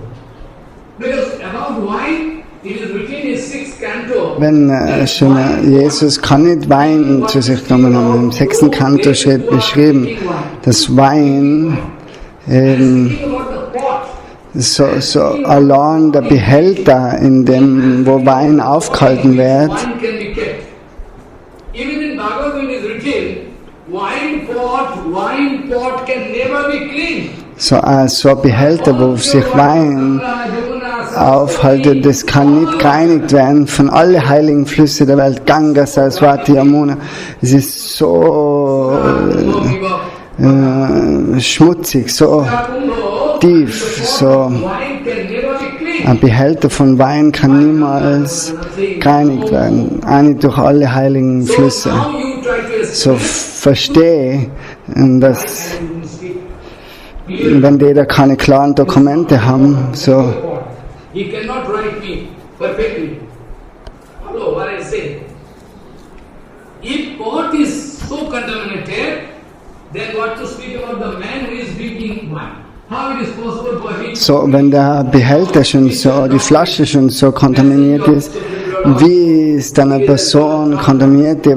Because about wine, it is written in 6th canto. Wenn schon Jesus kann nicht Wein zu sich genommen haben, im 6. Kanto steht beschrieben, dass Wein so allein der Behälter, in dem wo Wein aufgehalten wird, so ein Behälter, wo sich Wein aufhaltet, das kann nicht gereinigt werden von allen heiligen Flüssen der Welt, Ganga, Saraswati, Yamuna. Es ist so schmutzig, so tief, so ein Behälter von Wein kann niemals gereinigt werden, auch nicht durch alle heiligen Flüsse. So verstehe, dass wenn die da keine klaren Dokumente haben, so he cannot write me perfectly. Follow what I say. If pot is so contaminated, then what to speak about the man who is drinking wine? How it is possible for him? So, wenn der Behälter schon so, die Flasche schon so kontaminiert ist, wie ist dann eine Person kontaminiert, die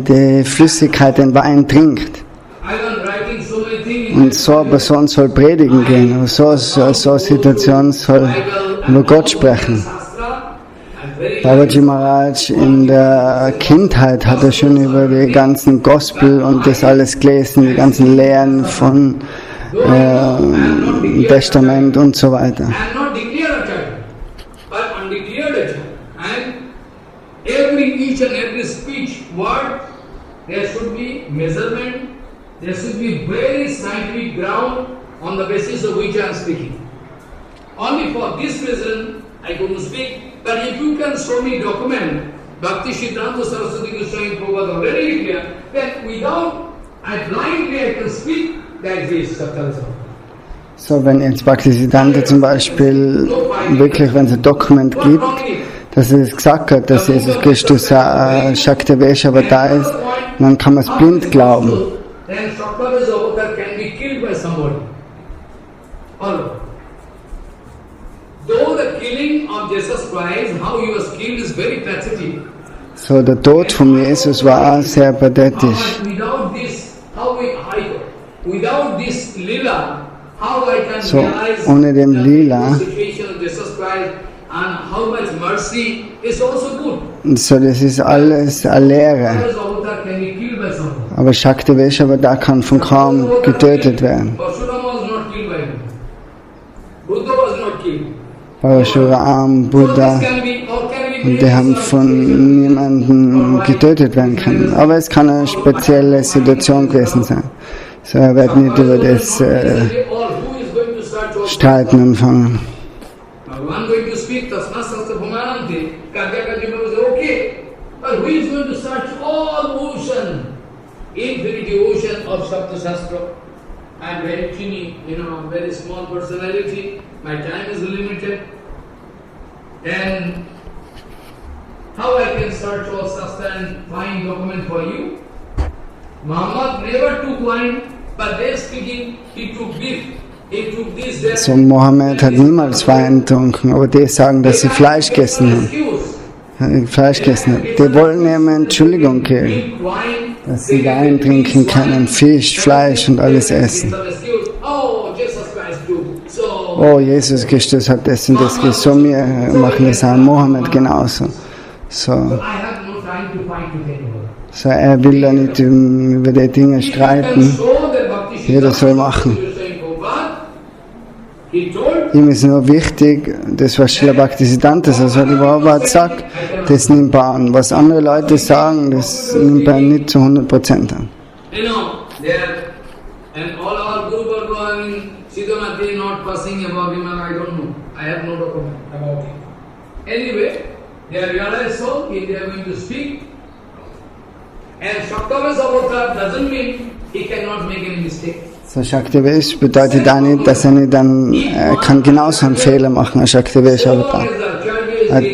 die Flüssigkeit, den Wein trinkt? Und so eine Person soll predigen gehen, und so eine Situation soll über Gott sprechen. Babaji Maharaj in der Kindheit hat er schon über die ganzen Gospel und das alles gelesen, die ganzen Lehren von Testament und so weiter. there should be measurement, there should be very scientific ground on the basis of which I am speaking. Only for this reason I couldn't speak, but if you can show me document, Bhakti Siddhanta Saraswati Goswami Prabhupada already clear, then without, blindly I can speak, that is Sattva. So, wenn jetzt Bhaktisiddhanta zum Beispiel wirklich, wenn es ein Dokument gibt, dass es gesagt hat, dass Jesus Christus Shaktavesha Avatar ist, dann kann man es blind glauben. Then Shaktavesha Avatar can be killed by somebody. Though the killing of Jesus Christ, how he was killed is very pathetic. So, der Tod von Jesus war auch sehr pathetisch. Without this Lila, how I can So, realize ohne den the Lila, situation of Jesus Christ and how much mercy is also good. so das ist alles eine Lehre. Shaktavesha Avatar can be killed by someone. Aber Shaktavesha Avatar kann von kaum getötet werden. Parshurama was not killed by him. Buddha was not killed. Parashuram, Buddha, und die haben von niemandem getötet werden können. Aber es kann eine spezielle Situation gewesen sein. So, er wird nicht über das Streiten anfangen. One going to speak Tasmasastra Bhumanante, Kadyakaji says, okay, but who is going to search all ocean, infinity ocean of Shapta Shastra? I am very teeny, very small personality, my time is limited. Then how I can search all Shastra and find document for you? Muhammad never took wine, but they speaking, he took beef. So, Mohammed hat niemals Wein getrunken, aber die sagen, dass sie Fleisch gegessen haben. Die wollen ihm Entschuldigung geben, dass sie Wein trinken können, Fisch, Fleisch und alles essen. Oh, Jesus Christus hat das und das gesagt, so wir machen es an Mohammed genauso. So, er will da nicht über die Dinge streiten, jeder soll machen. Ihm ist nur wichtig, das was Srila Bhaktisiddhanta Saraswati Prabhupada sagt, das nimmt er an. Was andere Leute sagen, das nimmt er nicht zu 100% an. So, Shaktavesha bedeutet auch nicht, dass er kann genauso einen Fehler machen als Shaktavesha Avatar.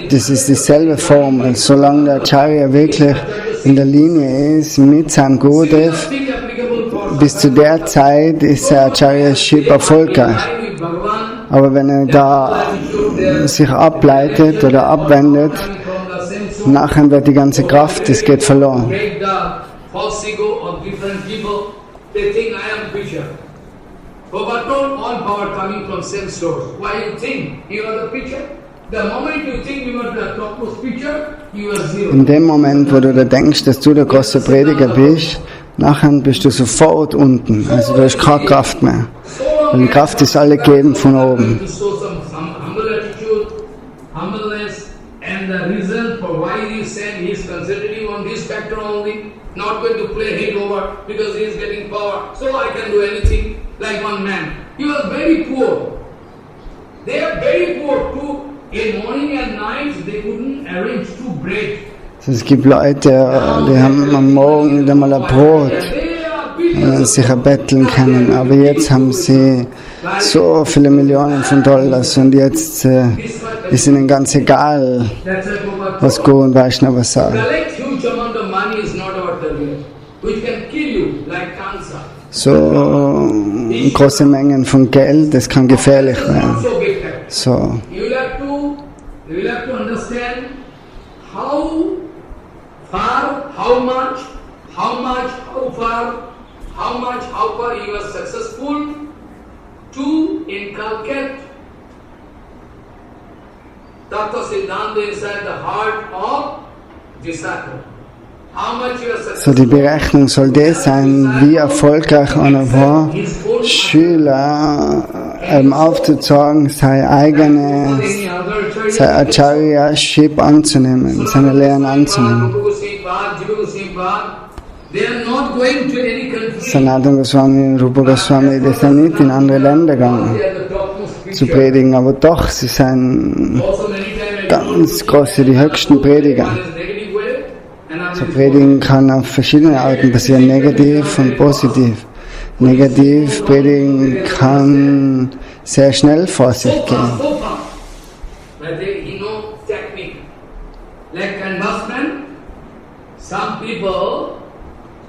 Das ist dieselbe Formel. Solange der Acharya wirklich in der Linie ist mit seinem Gurudev, bis zu der Zeit ist der Acharya-Ship erfolgreich. Aber wenn er da sich ableitet oder abwendet, nachher wird die ganze Kraft, das geht verloren. They think I am preacher. But don't all power coming from same source. Why you think you are the preacher? The moment you think you are the topmost preacher, you are zero. In dem Moment, wo du da denkst, dass du der große Prediger bist, nachher bist du sofort unten. Also du hast keine Kraft mehr. Und die Kraft ist alle gegeben von oben. Not going to play head over because he is getting power, so I can do anything like one man. He was very poor. They are very poor too. In morning and night they couldn't arrange two bread. Es gibt Leute, die haben am Morgen nicht einmal ein Brot, sich erbetteln können, aber jetzt haben sie so viele Millionen von Dollars und jetzt ist ihnen ganz egal, was Guru und Vaishnava sagen. So große Mengen von Geld, das kann gefährlich werden. So. How far you are successful to inculcate Tattva Siddhanta inside the heart of disciple. So, die Berechnung soll das sein, wie erfolgreich einer war, Schüler aufzuzeigen, seine eigene Acharya-Ship anzunehmen, seine Lehren anzunehmen. They are not going to any country. Sanatana Goswami, Rupa Goswami, die sind nicht in andere Länder gegangen They are the topmost zu preachers. predigen, aber doch, sie sind Also many times I ganz große, die höchsten Prediger. one is negative way, and So another is predigen kann auf verschiedene Arten passieren, negativ und positiv. Negativ predigen kann sehr schnell vor sich so gehen. fast, so fast. But he knows technique. Like canvasman, some people,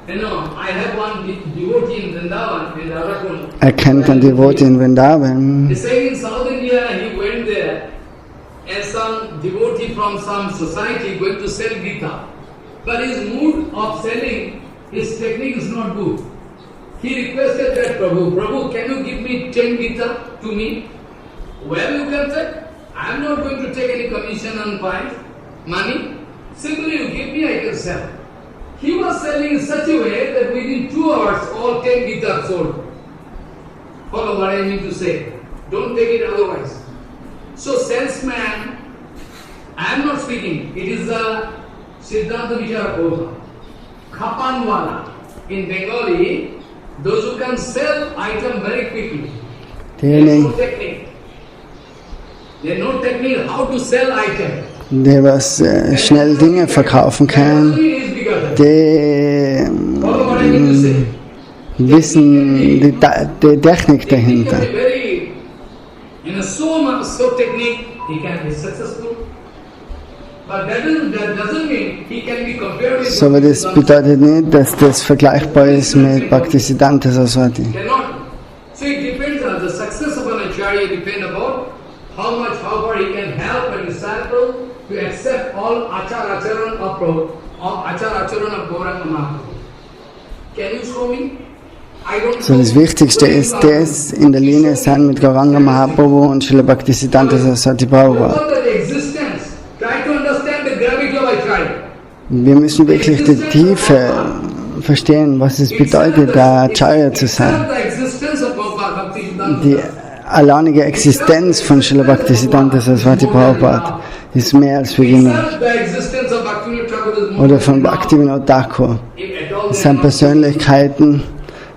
I have one devotee in Vrindavan, in Radhakund. Er kennt dann die Worte in Vrindavan. He said in South India he went there and some devotee from some society going to sell Gita. But his mood of selling, his technique is not good. He requested that Prabhu, can you give me 10 Gita to me? Well, you can say, I am not going to take any commission on price, money. Simply you give me, I can sell. He was selling in such a way that within 2 hours all 10 Gita sold. Follow what I mean to say. Don't take it otherwise. So salesman, I am not speaking. It is a Siddhanta Vichara Prabhupada. Khapanwala. In Bengali, those who can sell item very quickly. There is no Diejenigen, technique. There is no technique how to sell item. die was schnell Dinge verkaufen können, Technology is bigger than. die Follow what I mean to say. wissen die Technik He dahinter. can be very, so technique, he can be successful. But that doesn't mean he can be compared with So, aber das bedeutet nicht, dass das vergleichbar ist mit Bhaktisiddhanta Saraswati. cannot. So it depends on the success of an acharya depend about how far he can help a disciple to accept all acharan of Gauranga Mahaprabhu. Can you show me? I don't So, das Wichtigste ist das, in der Linie sein mit Gauranga Mahaprabhu und Srila Bhaktisiddhanta Saraswati Prabhupada. Know the existence. Try to understand the gravity of acharya. Wir müssen wirklich die Tiefe verstehen, was es bedeutet, der Acharya zu sein. The existence of Prabhupada Bhaktisiddhanta. Die alleinige Existenz von Srila Bhaktisiddhanta Saraswati Prabhupada ist mehr als wir genug. The existence of Bhaktivinoda Thakur is more Oder von Bhaktivinoda Thakur. if at all Das sind Persönlichkeiten,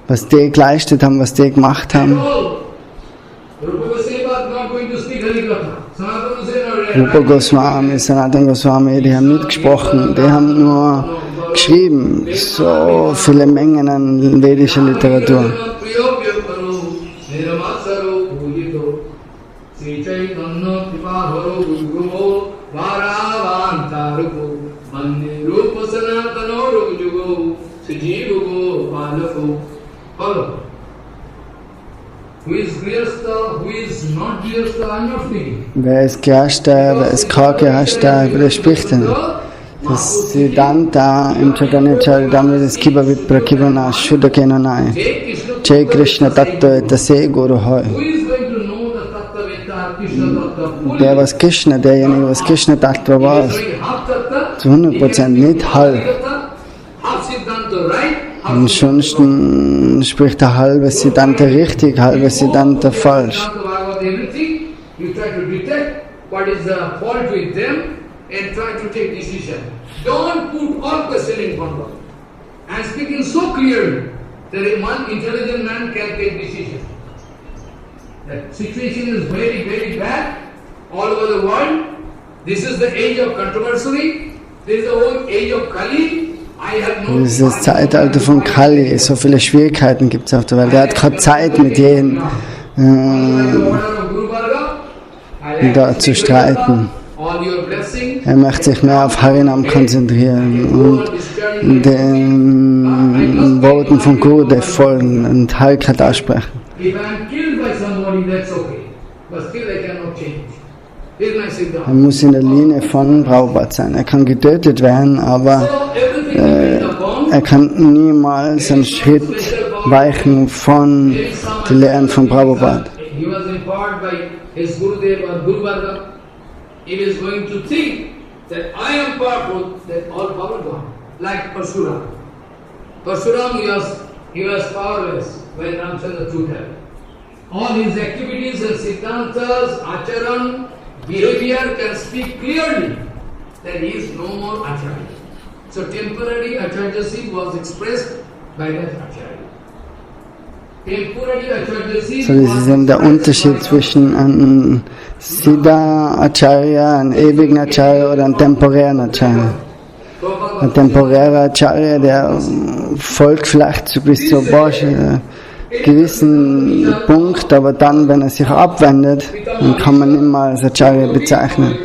was die geleistet haben, was die gemacht haben. Rupa Goswami was not going to speak Harikatha. Sanatana Goswami Rupa Goswami, Sanatana Goswami, die haben nicht gesprochen, die haben nur geschrieben. So viele Mengen an vedischer Literatur. Who is Grihastha, who is not Grihastha, I am not speaking. Wer ist Grihastha, wer ist kein Grihastha, widerspricht er nicht. Das Siddhanta im Chaitanya Charitamrita ist Kiba Vipra Kiba Na Shuddha Kena Nai. Jai Krishna Tattva Etase Guru Hoy. Who is going to know the Tattva Veda, Krishna Tattva? Der was Krishna, derjenige was Krishna Tattva war, Half Tattva, zu 100% nicht halb. half Siddhanta right, Am schönsten spricht der halbe Siddhanta richtig, halbe Siddhanta falsch. everything, you try to detect what is the fault with them and try to take decision. Don't put all question in front of you. I'm speaking so clearly that one intelligent man can take decision. The situation is very, very bad all over the world. This is the age of controversy. This is the whole age of Kali. I have no Das ist das Zeitalter von Kali. So viele Schwierigkeiten gibt es auf der Welt. Er hat keine Zeit mit jedem da zu streiten. Er möchte sich mehr auf Harinam konzentrieren und den Worten von Gurudev folgen und Harikat aussprechen. If I am killed by somebody, that's okay. But still I cannot change. Here's my Siddhanta. Er muss in der Linie von Prabhupada sein. Er kann getötet werden, aber So everything depends upon er kann niemals einen Schritt weichen von den Lehren von Prabhupada. He was empowered by his Gurudev or Guru Varga. He is going to think that I am powerful, that all power gone. Like Parsuram. Parsuram he was powerless when Ramchandra took him. All his activities and siddhantas, acharan, behavior can speak clearly that he is no more acharya. So temporary acharyaship was expressed by that acharya. Temporary acharyaship So, das ist eben der Unterschied zwischen einem Siddha Acharya, einem ewigen Acharya oder einem temporären Acharya. Ein temporärer Acharya, der folgt vielleicht bis zu einem gewissen Punkt, aber dann, wenn er sich abwendet, dann kann man ihn mal als Acharya bezeichnen.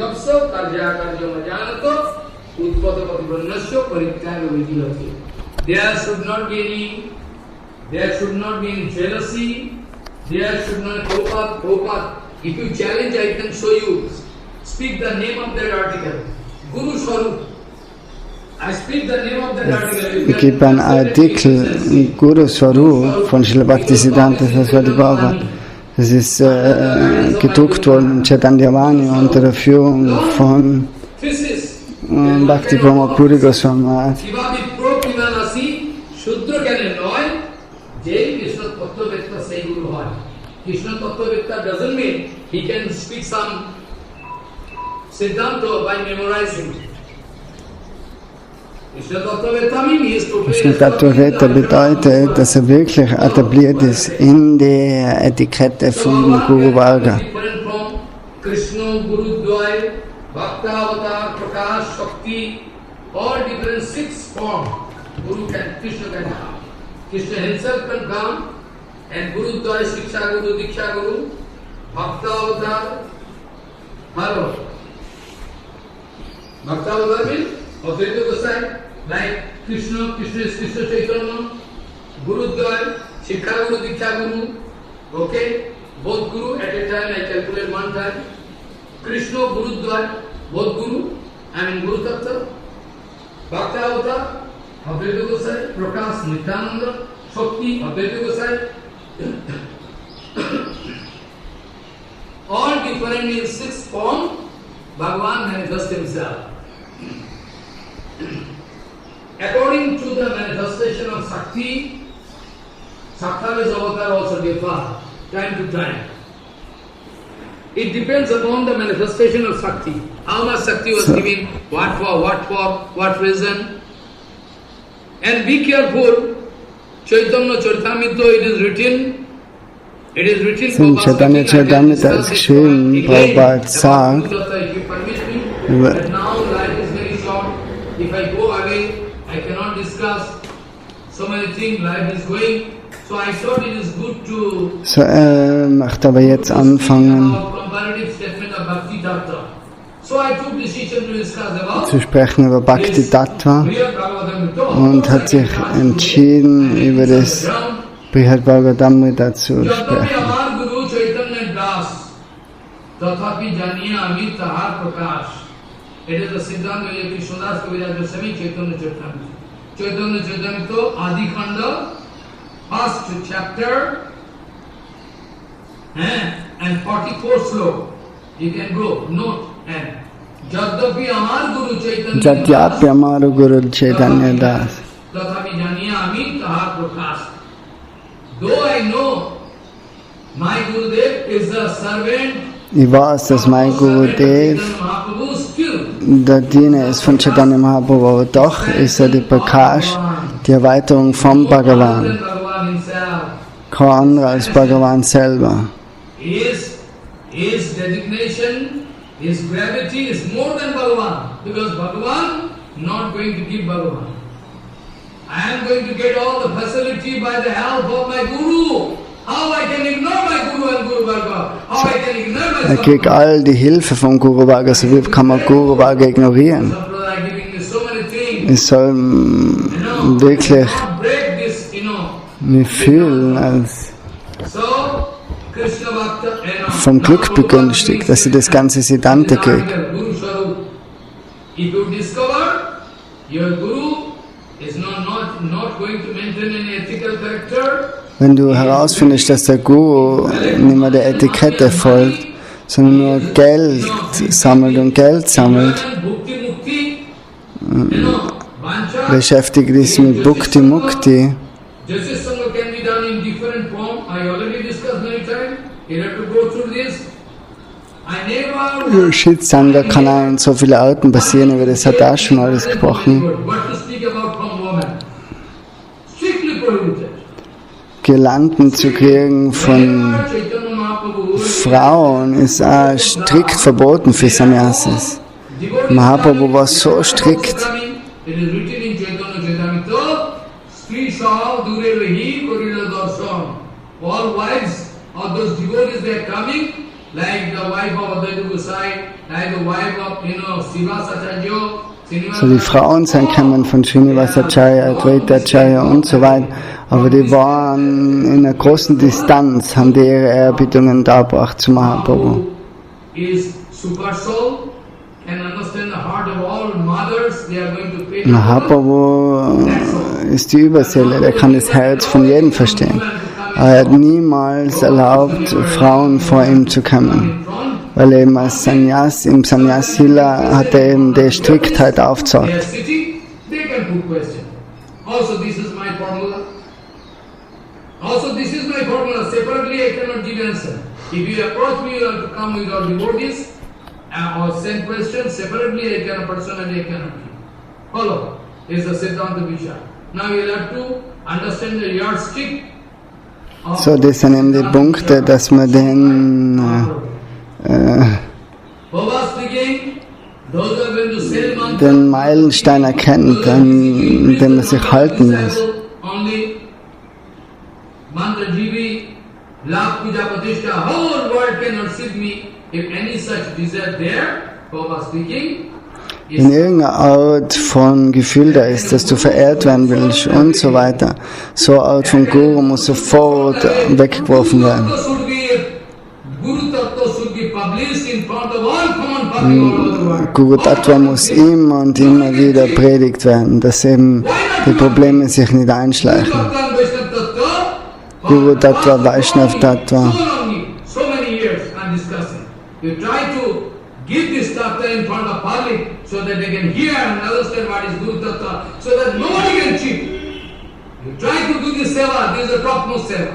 There should not be any jealousy. There should not Prabhupada. If you challenge, I can show you. Speak the name of that article. Guru Swarup. I speak the name of that article. Es gibt einen Artikel, Guru Swarup von Srila Bhaktisiddhanta Saraswati Prabhupada. Das ist gedruckt worden in Chaitanya unter der Führung von Bhakti Pramod Puri Goswami Maharaj. Krishna Tattva doesn't mean he can speak some Siddhanta by memorizing. Krishna Tattva bedeutet, dass er wirklich etabliert ist in der Etikette von Guru Varga. Krishna, Guru Dvai, Bhakta Avatar, Prakash, Shakti, all different 6 forms Krishna can have. Krishna himself can come. And Guru Dvai, Shiksha Guru, Diksha Guru, Bhakta Avatar, hello. Bhakta Avatar means Advaita Gosai, like Krishna is Krishna Chaitanya, Guru Dvai, Shiksha Guru, Diksha Guru, okay? Both Guru at a time, I calculate one time. Krishna, Guru Dvai, both Guru, Guru Tattva, Bhakta Avatar, Advaita Gosai, Prakash, Nityananda, Shakti, Advaita Gosai, all different in 6 forms, Bhagavan manifests himself. According to the manifestation of Shakti, Shakta's avatar also differ time to time. It depends upon the manifestation of Shakti. How much Shakti was given, what reason. And be careful. Chaitanya Charitamrita, it is written. In Chaitanya Charitamrita ist geschrieben, Prabhupada sagt, Now life is very short. If I go away, I cannot discuss so many things. Life is going. So I thought it is good to. So möchte aber jetzt anfangen Comparative statement of Bhakti Tattva. So I took decision to discuss about zu sprechen über Bhakti Tattva und hat sich entschieden, über das Brihad Bhagavatamrita zu sprechen. It is the Siddhanta of Krishnadas Kaviraj Goswami Chaitanya Charitamrita. Chaitanya Charitamrita Adi Khanda, first chapter, and 44 sloka. You can go, note, and Jadyapi Amar Guru Chaitanya Jadyapi Amar Guru Chaitanya Das. Tathapi Janiya Ami Tahar Prakash. Though I know my Gurudev is the servant, Ich weiß, dass mein Gurudev der Diener ist von Chaitanya Mahaprabhu, aber doch ist er die Prakash, die Erweiterung vom Bhagavan. Kein anderer als Bhagavan selber. His designation, his gravity is more than Bhagavan, because Bhagavan not going to give Bhagavan. I am going to get all the facility by the help of my Guru. How I can ignore my Guru and Guru Varga? How I can ignore my Er kriegt all die Hilfe vom Guru Varga, so wie kann man Guru Varga ignorieren? Ich soll wirklich mich fühlen als vom Glück begünstigt, dass ich das ganze Siddhanta kriege. If you discover your Guru is not going to maintain an ethical character, wenn du herausfindest, dass der Guru nicht mehr der Etikette folgt, sondern nur Geld sammelt und Geld sammelt, beschäftigt dich mit Bhukti Mukti. I never Shitsanga kann auch in so viele Arten passieren, aber das hat er auch schon alles gesprochen. what to speak about from woman. Strictly prohibited. Girlanden zu kriegen von Whenever Chaitanya Mahaprabhu Frauen ist auch strikt verboten für Sannyasis. Mahaprabhu war so strikt. It is written in Chaitanya Charitamrita, Sri Shah Dure Rahi Korila Darshan. All wives of those devotees they are coming, like the wife of Advaita Gosai, like the wife of Srivasacharya, So die Frauen sind kommen von Srinivasacharya, Advaitacharya und so weiter, aber die waren in einer großen Distanz, haben die ihre Erbietungen dargebracht zu Mahaprabhu. is super soul, can understand the heart of all mothers, they are going to pay the Mahaprabhu ist die Überseele, der kann das Herz von jedem verstehen. Aber er hat niemals erlaubt, Frauen vor ihm zu kommen. Weil eben als Sannyas, im Sannyasila hat er eben die Striktheit They are aufgezeigt. sitting, they can put question. Also this is my formula. Also this is my formula. Separately I cannot give answer. If you approach me, you have to come with your devotees or send questions. Separately I cannot, personally I cannot give. Follow. This is the Siddhanta Vichar. Now you will have to understand the yardstick of So, das sind eben die Punkte, dass man Baba speaking, those who are going to sell mantra, den Meilenstein erkennt, an dem man sich halten muss. only mantra jivi, love puja pratishtha, whole world can worship me. If any such desire there, Baba speaking, Wenn irgendeine Art von Gefühl da ist, dass du verehrt werden willst und so weiter, so eine Art von Guru muss sofort weggeworfen werden. Guru Tattva should be published in front of all common public all over the world. Guru Tattva muss immer und immer wieder predigt werden, dass eben die Probleme sich nicht einschleichen. Guru Tattva, Vaishnav Tattva. So many years I'm discussing. You try to give this tattva in front of public so that they can hear and understand what is Guru Tattva, so that nobody can cheat. You try to do this seva, this is the topmost seva.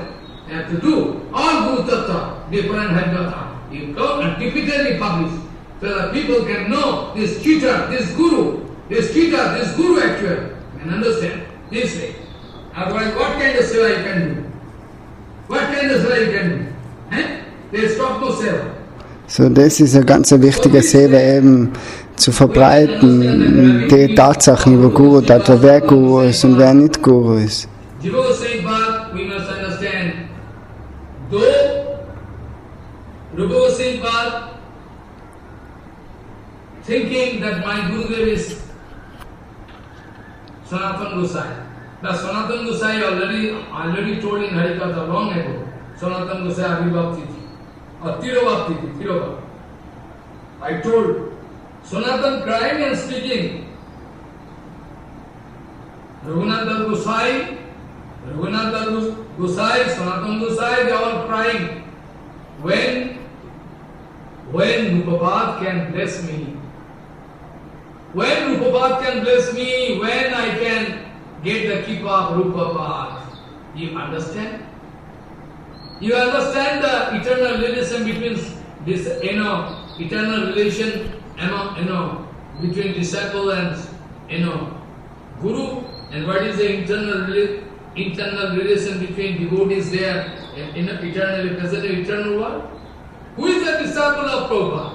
You have to do all Guru Tattva, different Hadvata. You go and repeatedly publish so that people can know this cheater, this Guru, this cheater, this Guru actually, and understand this way. Otherwise, what kind of seva you can do? What kind of seva you can do? There is topmost seva. So, das ist ein ganz wichtiger Seva, eben zu verbreiten, die Tatsachen über Guru Tattva, wer Guru ist und wer nicht Guru ist. Jiva Goswami, we must understand, though Rupa Goswami thinking that my Gurudev is Sanatana Gosai. But Sanatana Gosai already told in Harikatha long ago, Sanatana Gosai Abhibhav Tithi, or Tirobhav Tithi, Tirobhav. I told Sanatana crying and speaking, Raghunath Gosai, Sanatana Gosai, they are all crying. When Rupapad can bless me, when Rupapad can bless me, when I can get the kippa of Rupapad, you understand? You understand the eternal relation between this, eternal relation, between disciple and, Guru, and what is the internal relation between devotees there, eternally present in eternal world? Who is the disciple of Prabhupada?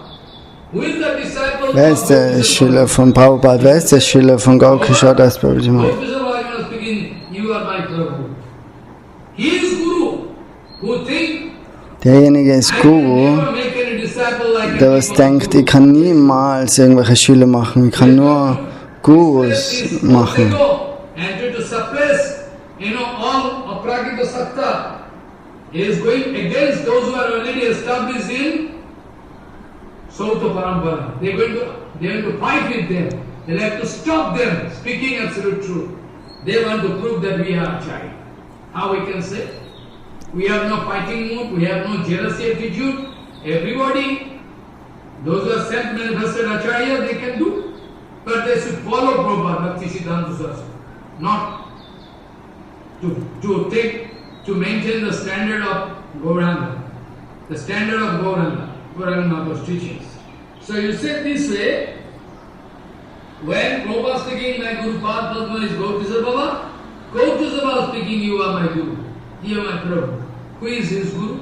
Who is the disciple Wer ist der Schüler von Prabhupada? Wer ist der Schüler von Gaur Kishore Das Babaji Maharaj? Prabhupada speaking, you are my Prabhu. He is Guru, who think Derjenige ist I Guru, can never make any disciple like der a was denkt, ich kann niemals irgendwelche Schüler machen, ich kann nur Gurus machen. And to suppress, all Aprakita Satta. He is going against those who are already established in Sauta Parampara. They are going to fight with them. They have to stop them speaking absolute truth. They want to prove that we are child. How we can say? We have no fighting mood, we have no jealousy attitude. Everybody, those who are self-manifested Acharya, they can do. But they should follow Prabhupada, Bhakti Siddhanta Saraswati. Not to maintain the standard of Gauranga. The standard of Gauranga. Gauranga Mahaprabhu's teachings. So you said this way, when Prabhupada speaking, my Guru Pad Padma is Gautisa Baba, Gautisa Baba speaking, you are my Guru, you are my Prabhu. Who is his Guru?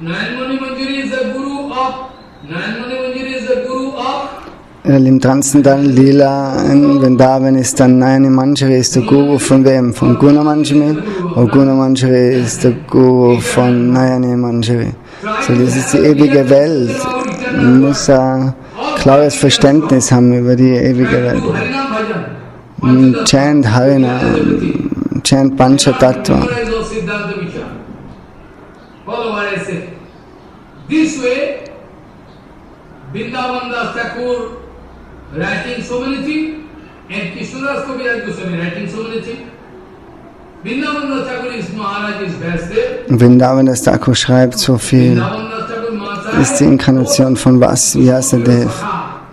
Nayanmani Manjari is the Guru of, Nayanmani Manjari is the Guru of Im Transzendental Lila in Vrindavan ist dann Nayani Manjari ist der Guru von wem? Von Guna Manjari. Und Guna Manjari ist der Guru von Nayani Manjari. So, das ist die ewige Welt. Man muss ein klares Verständnis haben über die ewige Welt. Chant Harina, chant Panchatattva. This way, Vrindavan Das Thakur writing so many things, and Krishnadas Kaviraj Goswami writing so many things. Vrindavan Das Thakur is Maharaj is Vasudev. Vrindavan Das Thakur schreibt so viel. Ist die Inkarnation von Vyasadev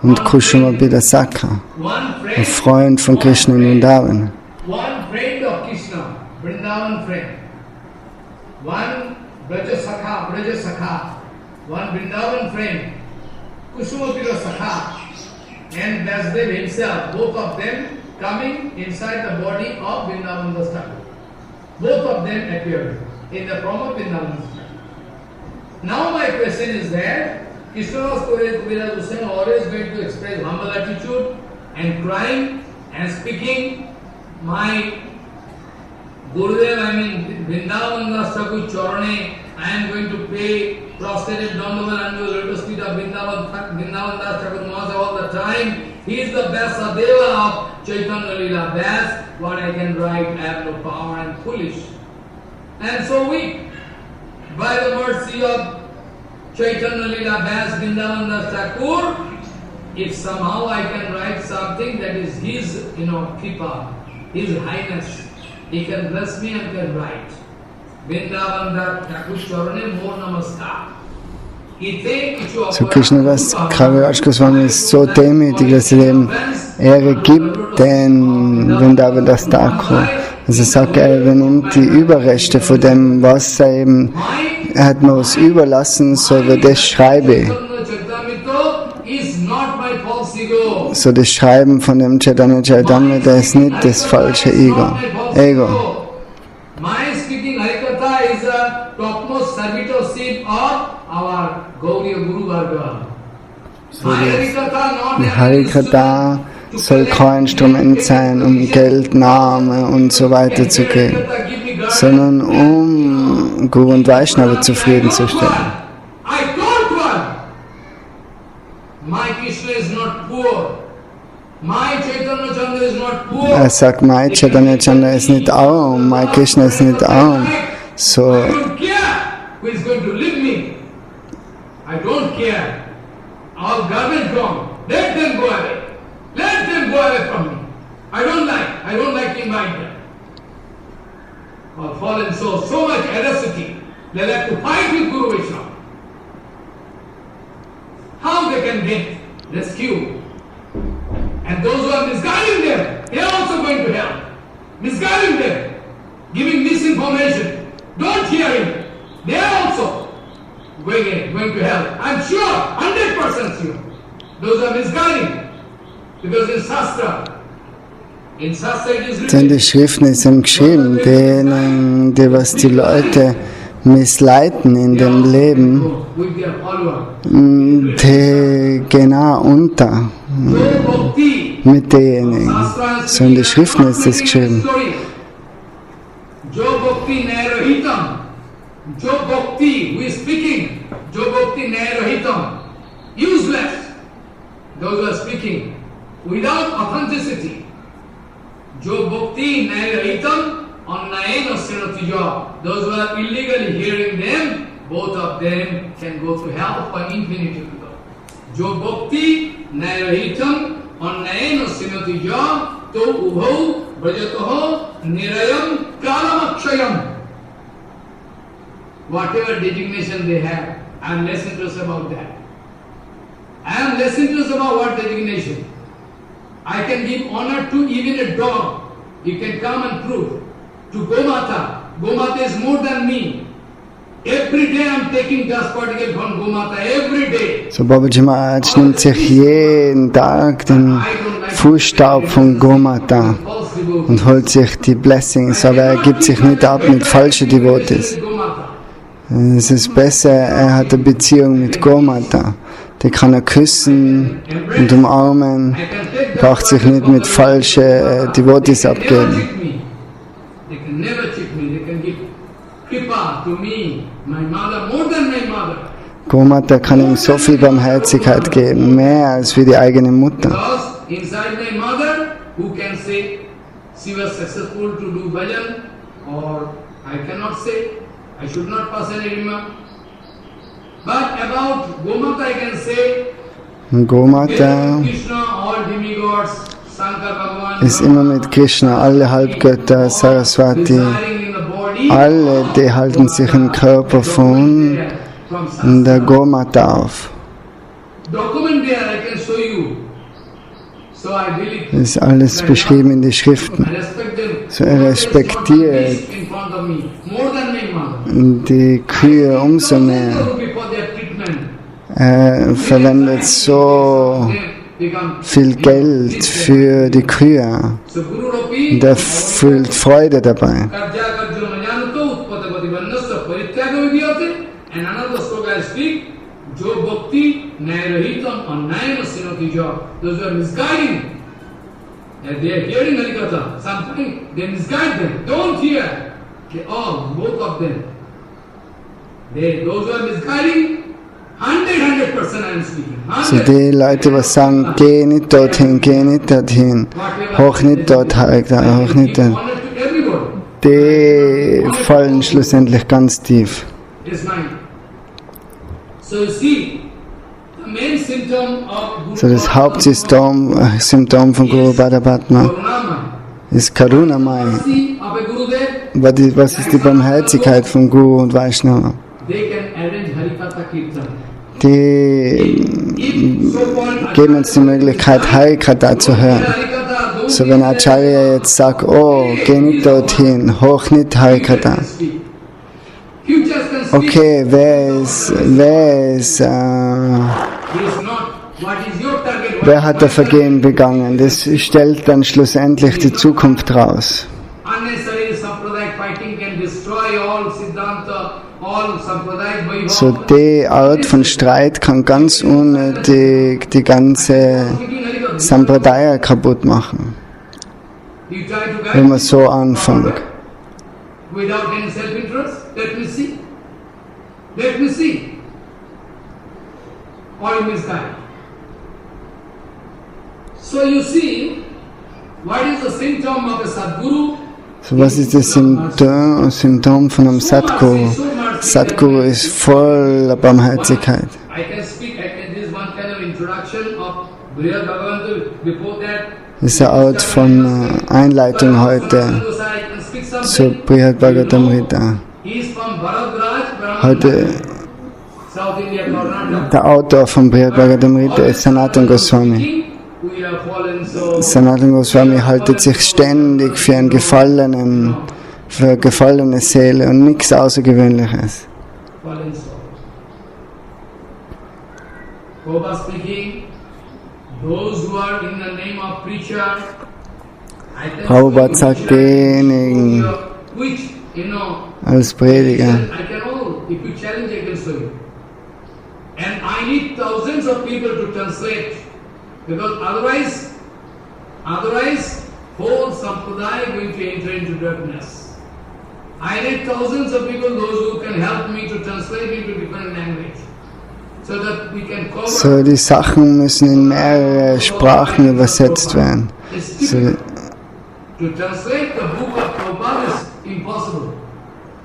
und Kusumbhita Sakha, ein Freund von Krishna in Vrindavan. One friend of Krishna, Vrindavan friend. One Braja Sakha, one Vrindavan friend, Kusumbhita Sakha, and Vasudev himself, both of them coming inside the body of Vrindavan Das Thakur. Both of them appeared in the form of Vrindavan Das Thakur. Now my question is that Krishnadas Kaviraj Goswami always going to express humble attitude and crying and speaking, my Gurudev, I mean Vrindavan Das Thakur Charane, I am going to pay prostrated Dandavan and the lotus feet of Vrindavan Das Thakur Mahasaya all the time. He is the best Sadeva of Chaitanya Lila. That's what I can write. I have no power and foolish. And so weak. By the mercy of Chaitanya Lila Vyas Vrindavan Das Thakur, if somehow I can write something that is his, Kripa, his highness, he can bless me and can write. Vrindavan Das Thakur Charane More Namaskar. So Krishnadas Kaviraj Goswami ist so demütig, dass er ihm Ehre gibt, den Vrindavan Das Thakur. Also sagt er übernimmt die Überreste von dem, was er eben, er hat mir was überlassen, so wie das schreibe. So das Schreiben von dem Chaitanya Charitamrita, das ist nicht das falsche Ego. My speaking Harikatha is a topmost servitorship of our Gauriya Guru Varga. Die Harikatha soll kein Instrument sein, um Geld, Name und so weiter zu kriegen, sondern um Guru und Vaishnava zufriedenzustellen. I don't want. My Krishna is not poor. My Chaitanya Chandra is not poor. Er sagt, my Chaitanya Chandra ist nicht arm, my Krishna ist nicht arm. So, I don't care who is going to leave me. I don't care. All garbage gone. Let them go away. Let them go away from me. I don't like invite them. All fallen souls, so much audacity. They like to fight with Guru Vaishnava. How they can get rescue? And those who are misguiding them, they are also going to hell. Misguiding them, giving misinformation. Don't hear him. They are also going to hell. I'm sure, 100% sure. Those are misguiding. Because in Shastra it is denn written. die Schriften ist ihm geschrieben, denen, die was die Leute missleiten in dem Leben, With their follower. die gehen auch unter Jo Bhakti. mit denjenigen. So in den Schriften ist das geschrieben. Jo Bhakti Nairahitam. Jo Bhakti, who is speaking. Jo Bhakti Nairahitam. Useless. Those who are speaking without authenticity. Jo Bhakti Nairahitam Annayena Srinatijo. Those who are illegally hearing them, both of them can go to hell for infinity to go. Jo Bhakti Nairahitam Annayena Srinatijo To Ubhau Brajataho Nirayam Kalamakshayam. Whatever designation they have, I am less interested about that. I am less interested about what designation. I can give honor to even a dog. You can come and prove. To Gomata. Gomata is more than me. Every day I am taking dust particle from Gomata, every day. So Babaji Maharaj nimmt sich jeden Tag den Fußstaub von Gomata und holt sich die Blessings, aber er gibt sich nicht ab mit falschen Devotees. Es ist besser, er hat eine Beziehung mit Gomata. Die kann er küssen und umarmen, braucht sich nicht mit falschen Devotees abgeben. Gomata kann ihm so viel Barmherzigkeit geben, mehr als wie die eigene Mutter. Gomata ist immer mit Krishna, alle Halbgötter, Saraswati, alle, die halten sich im Körper von der Gomata auf. Das ist alles beschrieben in den Schriften. So er respektiert die Kühe umso mehr. Er verwendet so viel Geld für die Kühe. Und er fühlt Freude dabei. They are hearing Harikatha. Sometimes they misguide them. Don't hear. They all, both of them. Those who are misguiding, 100% I am speaking. So die Leute, was sagen, geh nicht dorthin, geh nicht dorthin, hoch nicht dort, hoch nicht dort, die fallen schlussendlich ganz tief. So das Hauptsymptom von Guru Bhadabhatma ist Karunamai. Was ist die Barmherzigkeit von Guru und Vaishnava? Die geben uns die Möglichkeit, Harikatha zu hören. So wenn Acharya jetzt sagt, oh, geh nicht dorthin, hoch nicht Harikatha. Okay, wer hat da Vergehen begangen? Das stellt dann schlussendlich die Zukunft raus. So die Art von Streit kann ganz unnötig die ganze Sampradaya kaputt machen, wenn man so anfängt. Let me see. Or in this time. So you see, what is the symptom of a Sadguru? So was ist das Symptom von einem Sadguru? Sadguru ist voller Barmherzigkeit. Das ist eine Art von Einleitung heute zu Brihad Bhagavatamrita. Heute der Autor von Brihad Bhagavatamrita ist Sanatana Goswami. Sanatana Goswami haltet sich ständig für eine gefallene Seele und nichts Außergewöhnliches. Prabhupada sagt denjenigen als Prediger. And I need thousands of people to translate, because otherwise whole sampradaya is going to enter into darkness. I need thousands of people, those who can help me to translate into different language, so that we can cover. So die Sachen müssen in mehrere Sprachen übersetzt werden. So, to translate the book of Prabhupada is impossible.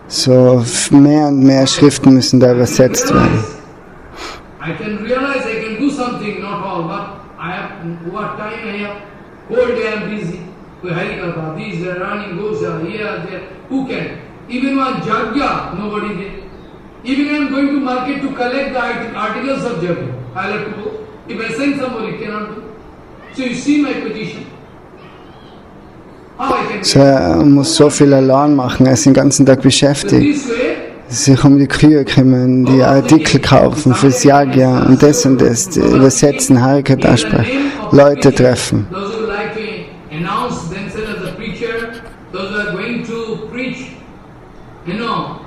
So mehr und mehr Schriften müssen da übersetzt werden. I can realize I can do something, not all, but I have what time I have. Whole day I am busy. Harikatha, these are running, those are here, there. Who can? Even one Jagya, nobody did. Even I am going to market to collect the articles of Jagya. I will have to go. If I send somebody, cannot do. So you see my position. So er muss so viel allein machen, er ist den ganzen Tag beschäftigt. sich um die Kühe kümmern, die Artikel kaufen fürs Yagya und das, die übersetzen, Harikatha sprechen, Leute treffen.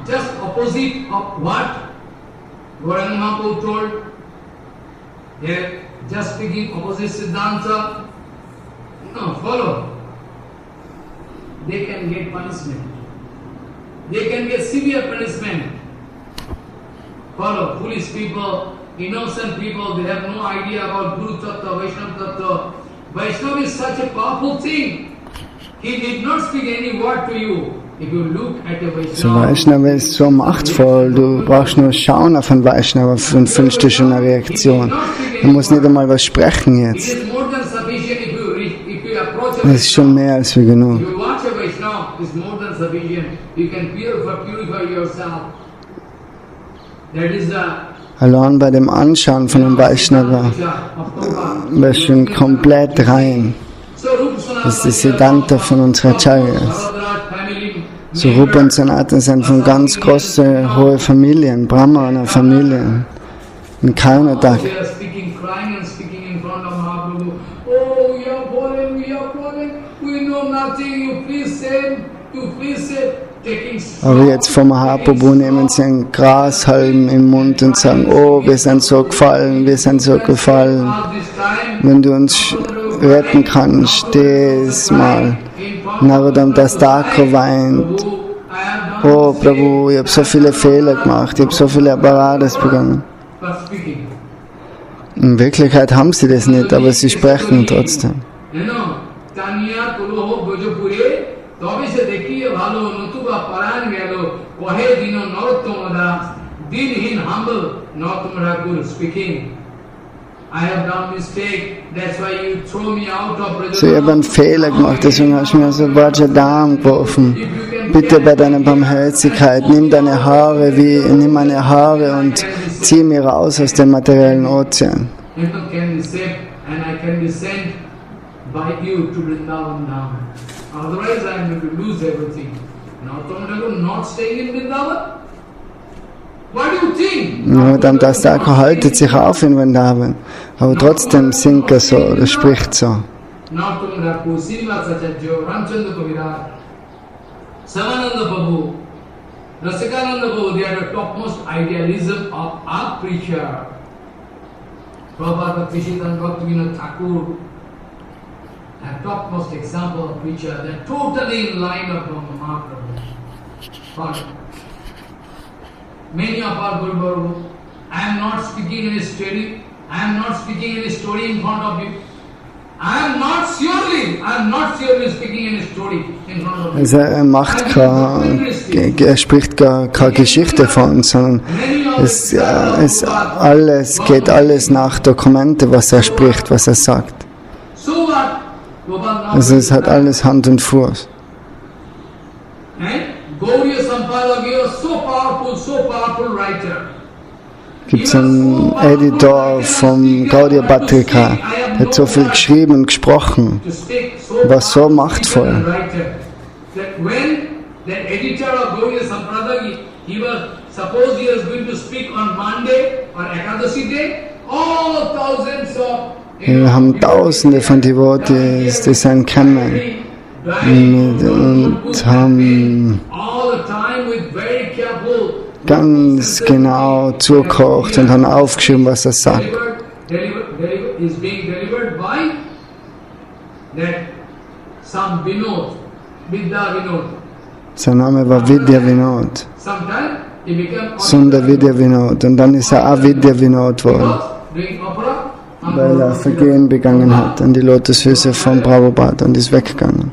Just opposite of what Gauranga Mahaprabhu told. They're just speaking opposite Siddhanta. No, follow. They can get punishment. They can get severe punishment. Follow. Foolish people, innocent people, they have no idea about Guru Tattva, Vaishnava Tattva. Vaishnava is such a powerful thing. He did not speak any word to you. So Vaishnava ist so machtvoll, du brauchst nur schauen auf einen Vaishnava und fühlst du schon eine Reaktion. Du musst nicht einmal was sprechen jetzt. Das ist schon mehr als wie genug. Allein bei dem Anschauen von einem Vaishnava wirst du schon komplett rein. Das ist die Siddhanta von unseren Acharyas. So Rupa und Sanatan sind von ganz großen, hohen Familien, Brahmana Familien. In Karnataka. Aber jetzt vom Mahaprabhu nehmen sie einen Grashalm im Mund und sagen, oh, wir sind so gefallen, wir sind so gefallen. Wenn du uns retten kannst, das mal. Narodam Das Thakur weint. Oh Prabhu, ich habe so viele Fehler gemacht, ich habe so viele Aparades begangen. In Wirklichkeit haben sie das nicht, aber sie sprechen trotzdem. So, ich habe einen Fehler gemacht, deswegen hast du mir so Vajradam geworfen. Bitte bei deiner Barmherzigkeit, nimm meine Haare und zieh mich raus aus dem materiellen Ozean. Narodam Das Thakur haltet sich auf in Vrindavan, aber trotzdem singt er so oder spricht so. Samananda Prabhu, Rasikananda Prabhu, they are the topmost idealism of our preacher. Prabhupada Krishitan Bhaktivinoda Thakur, a topmost example of preacher, they are totally in line of Mahaprabhu. Many of our Guru Baru, I am not speaking any story, in front of you. I am not surely speaking any story in front of you. Also er spricht gar keine Geschichte von uns, sondern es geht alles nach Dokumente, was er spricht, was er sagt. Also es hat alles Hand und Fuß. Gibt es einen Editor vom Gaudiya Patrika, der hat so viel geschrieben und gesprochen, war so machtvoll. Wir haben Tausende von Devotees, die sind kennen und haben ganz genau zugekocht und haben aufgeschrieben, was er sagt. Sein Name war Vidya Vinod. Sundar Vidya Vinod. Und dann ist er Avidya Vinod geworden, weil er Vergehen begangen hat an die Lotusfüße von Prabhupada und ist weggegangen.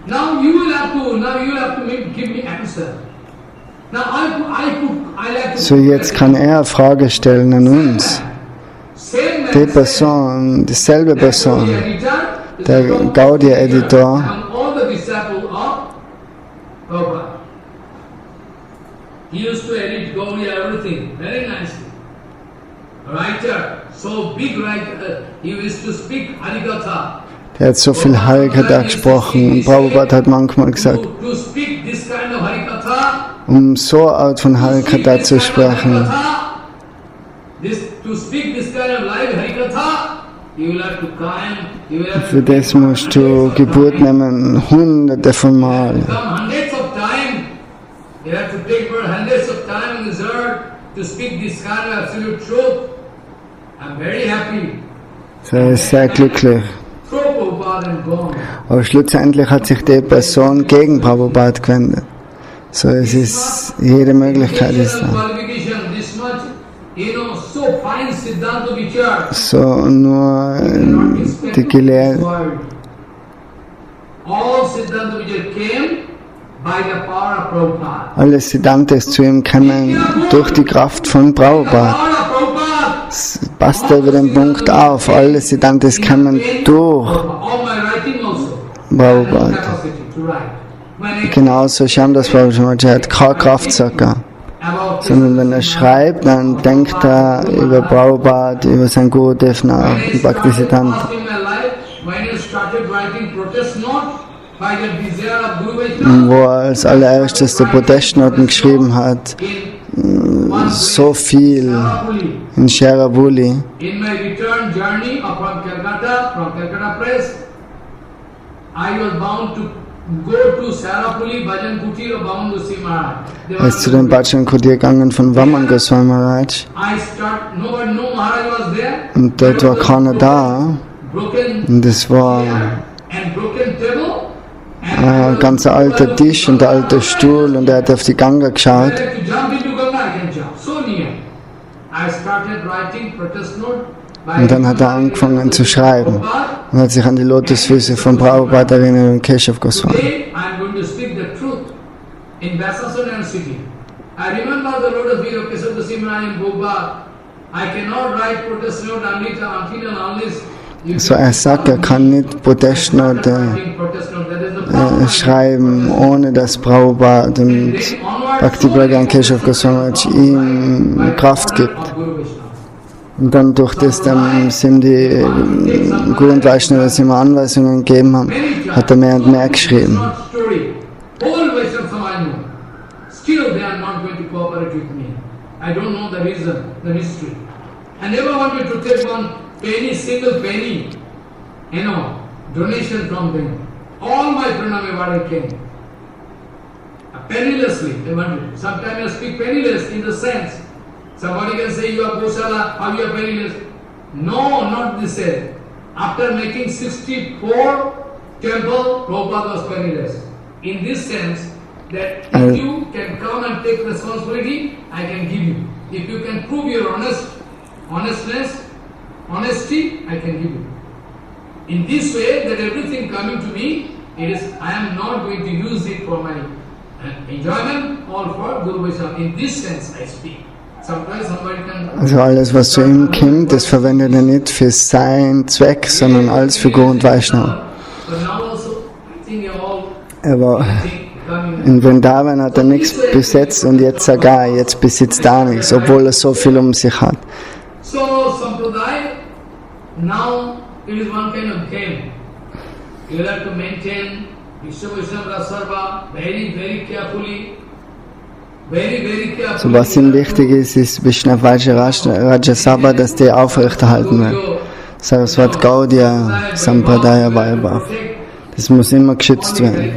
So jetzt kann er eine Frage stellen an uns. Die Person, dieselbe Person, der Gaudiya-Editor, der hat so viel Harikatha gesprochen und Prabhupada hat manchmal gesagt, um so Art von Harikatha zu sprechen. Für das musst du Geburt nehmen, hunderte von Mal. Er ist sehr glücklich. Aber schlussendlich hat sich die Person gegen Prabhupada gewendet. So, es ist, jede Möglichkeit ist da. So, nur die Gelehrten. Alle Siddhantas zu ihm kamen durch die Kraft von Prabhupada. Es passt über den Punkt auf. Alle Siddhantas kamen durch Prabhupada. Genauso Shyamdas Prabhupada hat keine Kraft sogar. Sondern wenn er schreibt, dann denkt er über Prabhupada, über sein Gurudev nach und Bhaktisiddhanta. Wo er als allererstes die Protestnoten geschrieben hat, so viel in Sherabuli. Er ist zu dem Bhajan Kutir gegangen von Vaman Goswami Maharaj. Und dort war keiner da. Und es war ein ganz alter Tisch und ein alter Stuhl und er hat auf die Ganga geschaut. Und dann hat er angefangen zu schreiben und hat sich an die Lotusfüße von Prabhupada erinnert und Keshav Goswami. So, er sagt, er kann nicht Protestnote schreiben, ohne dass Prabhupada und Bhakti Pragyan Keshav Goswami ihm Kraft gibt. Und dann durch das dann ihm die Guru und Vaishnavas immer Anweisungen gegeben haben, hat er mehr und mehr geschrieben. Pennilessly, they wanted. Sometimes I speak penniless in the sense. Somebody can say you are Gosala, how you are penniless. No, not this way. After making 64 temples, Prabhupada was penniless. In this sense, that if you can come and take responsibility, I can give you. If you can prove your honesty, I can give you. In this way, that everything coming to me, it is, I am not going to use it for my enjoyment or for Guru Vaishnava. In this sense, I speak. Also alles, was zu ihm kommt, das verwendet er nicht für seinen Zweck, sondern alles für Guru und Vaishnava. Er war in Vrindavan, hat er nichts besetzt und jetzt sogar, jetzt besitzt er nichts, obwohl er so viel um sich hat. So was ihm wichtig ist, ist Vaishnava Raja Sabha, dass die aufrechterhalten wird. Saraswat Gaudiya Sampradaya Vaibhav. Das muss immer geschützt werden.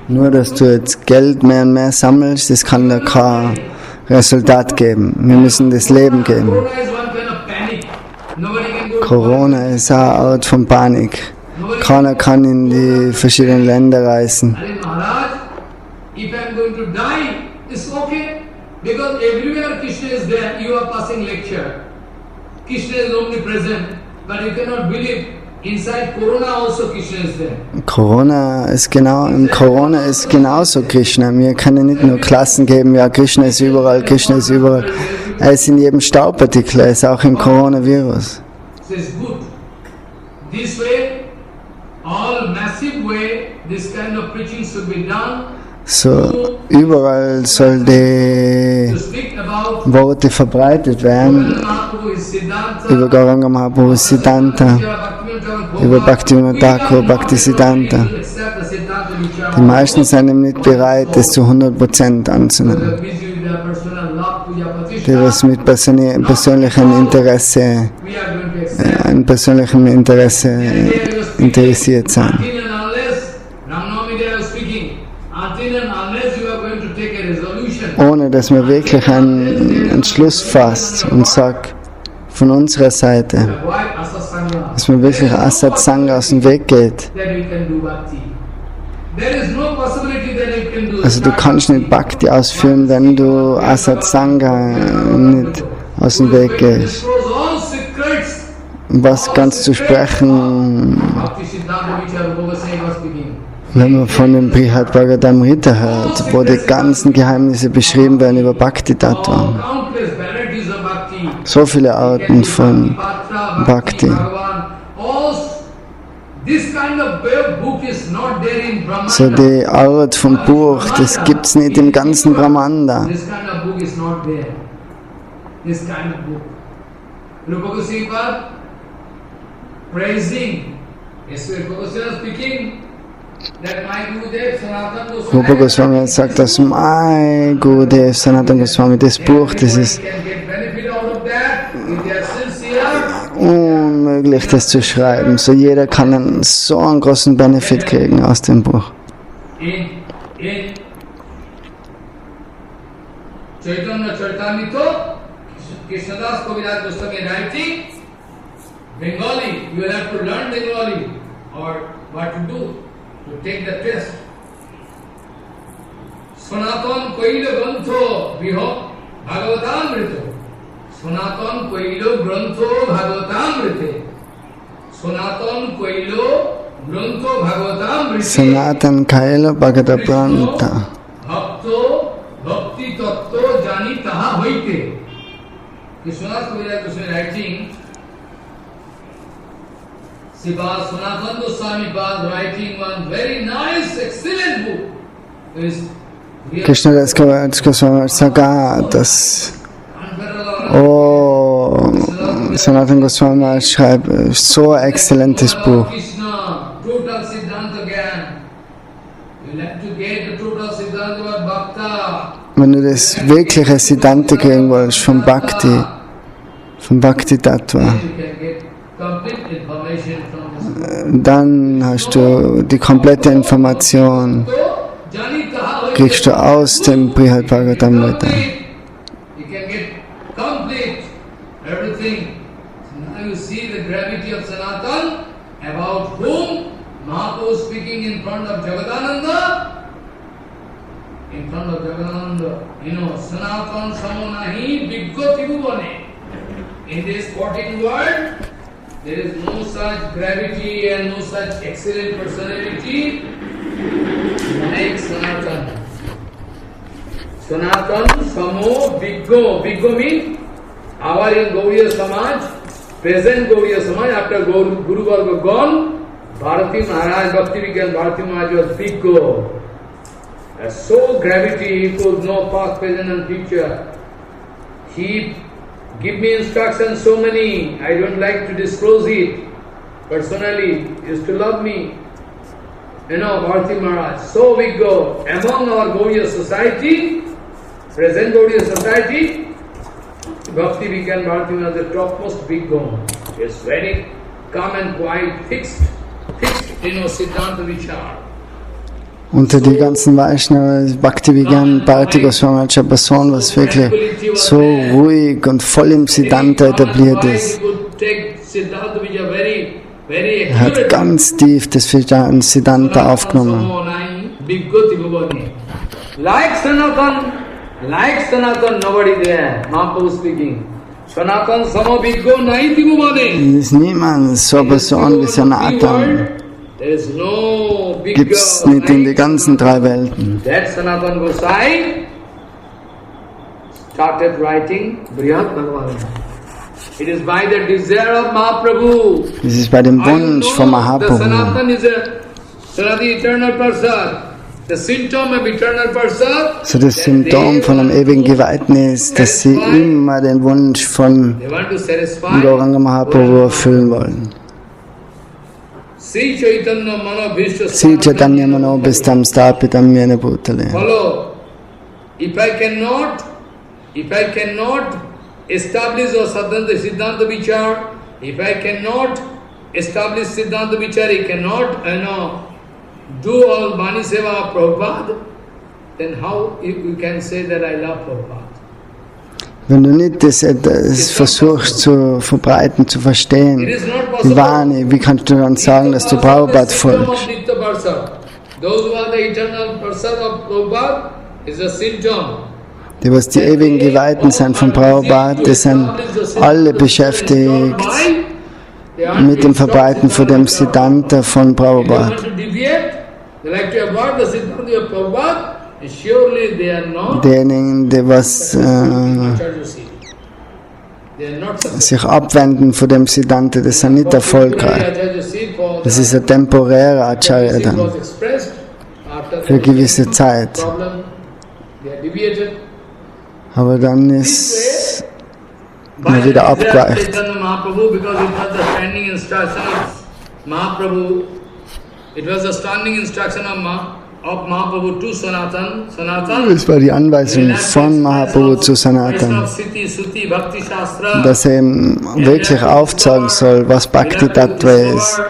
Nur, dass du jetzt Geld mehr und mehr sammelst, das kann da kein Resultat geben. Wir müssen das Leben geben. Corona ist eine Art von Panik. Keiner kann in die verschiedenen Länder reisen. Corona ist genauso Krishna. Wir können nicht nur Klassen geben, ja, Krishna ist überall, Krishna ist überall. Er ist in jedem Staubpartikel, er ist auch im Coronavirus. So, überall soll die Worte verbreitet werden über Gauranga Mahaprabhu Siddhanta, über Bhaktivinoda Thakur, Bhaktisiddhanta. Die meisten sind eben nicht bereit, das zu 100% anzunehmen. Die was mit persönlichem Interesse, an persönlichem Interesse interessiert sind. Ohne dass man wirklich einen Entschluss fasst und sagt, von unserer Seite, dass man wirklich Asat Sangha aus dem Weg geht. Also du kannst nicht Bhakti ausführen, wenn du Asat Sangha nicht aus dem Weg gehst. Was ganz zu sprechen, wenn man von dem Brihad Bhagavatamrita hört, wo die ganzen Geheimnisse beschrieben werden über Bhakti Tattva. So viele Arten von Bhakti. So die Art von Buch, das gibt es nicht im ganzen Brahmanda. Rupa Goswami sagt, dass Mai Gurudev Sanatana Goswami, das Buch, das ist unmöglich, das zu schreiben. So jeder kann so einen großen Benefit kriegen aus dem Buch. Chaitanya Charitamrita, Krishnadas Kaviraj Goswami writing Bengali. You will have to learn Bengali or what to do to take the test. Sanatan Koilo Grantho Viho Bhagavatamrita. Sanatan Koilo Grantho Bhagavatamrita. Sanatan Koilo Grantho Bhagavatamrita. Sanatan Kailo Bhagavatamrita. Bhakto Bhakti Tattva Jani Taha Hoite. Krishnadas Kaviraj Goswami writing Sripad Sanatana Goswami was writing one very nice, excellent book. Krishnadas Kaviraj Goswami sogar das Sanatana Goswami schreibt so ein exzellentes Buch. Wenn du das wirkliche Siddhanta kriegen willst vom Bhakti Tattva, dann hast du die komplette Information, kriegst du aus dem Brihad Bhagavatamrita. In front of Jagadananda, Sanatan Samonahi Biggoti Bhuvane. In this 14th world, there is no such gravity and no such excellent personality like Sanatan. Sanatan Samo Biggo. Biggo means our in Gauriya Samaj, present Gauriya Samaj, after Guru Varga gone, Bharati Maharaj, Bhakti Vigyan Bharati Maharaj was Biggo. So gravity, he could know past, present and future. He give me instructions so many, I don't like to disclose it. Personally, he used to love me. Bharati Maharaj, so we go. Among our Gauriya society, present Gauriya society, Bhakti Vigyan Bharati Maharaj is the topmost big gone. He is very calm and quiet, fixed, Siddhanta Vichar. Unter die ganzen Vaishnavas, Bhakti Vigyan Bharati Goswami als eine Person, was wirklich so ruhig und voll im Siddhanta etabliert ist. Er hat ganz tief das Siddhanta aufgenommen. Like Sanatan, nobody there. Mahaprabhu speaking. Sanatan Samo Biggo Naiti Bhuvane. Es ist niemand so eine Person wie Sanatan. Gibt es nicht in den ganzen drei Welten. That Sanatan Gosai started writing Brihad Bhagavatam. It is by the desire of Mahaprabhu. Es ist bei dem Wunsch von Mahaprabhu. Sanatan is the eternal person. The symptom of eternal person. So das Symptom von einem ewigen Geweihten ist, dass sie immer den Wunsch von Gauranga Mahaprabhu erfüllen wollen. Sri Chaitanya Mano Bhishta Sri Chaitanya Mano Bhistam Stapitam Yena Bhutale. Follow. If I cannot establish or Siddhanta Vichar, if I cannot establish Siddhanta Vichar, he cannot, do all Bani Seva of Prabhupada, then how you can say that I love Prabhupada? Wenn du nicht das versuchst zu verbreiten, zu verstehen, die Vani, wie kannst du dann sagen, dass du Prabhupada folgst? Die, was die ewigen Geweihten sind von Prabhupada, die sind alle beschäftigt mit dem Verbreiten von dem Siddhanta von Prabhupada. Diejenigen, die was sich abwenden von dem Siddhanta, das sind nicht erfolgreich. Das ist ein temporärer Acharya dann, für eine gewisse Zeit. Aber dann ist man wieder abgeweicht. Es war die Anweisung von Mahaprabhu zu Sanatan, dass er ihm wirklich aufzeigen soll, was Bhakti Tattva ist.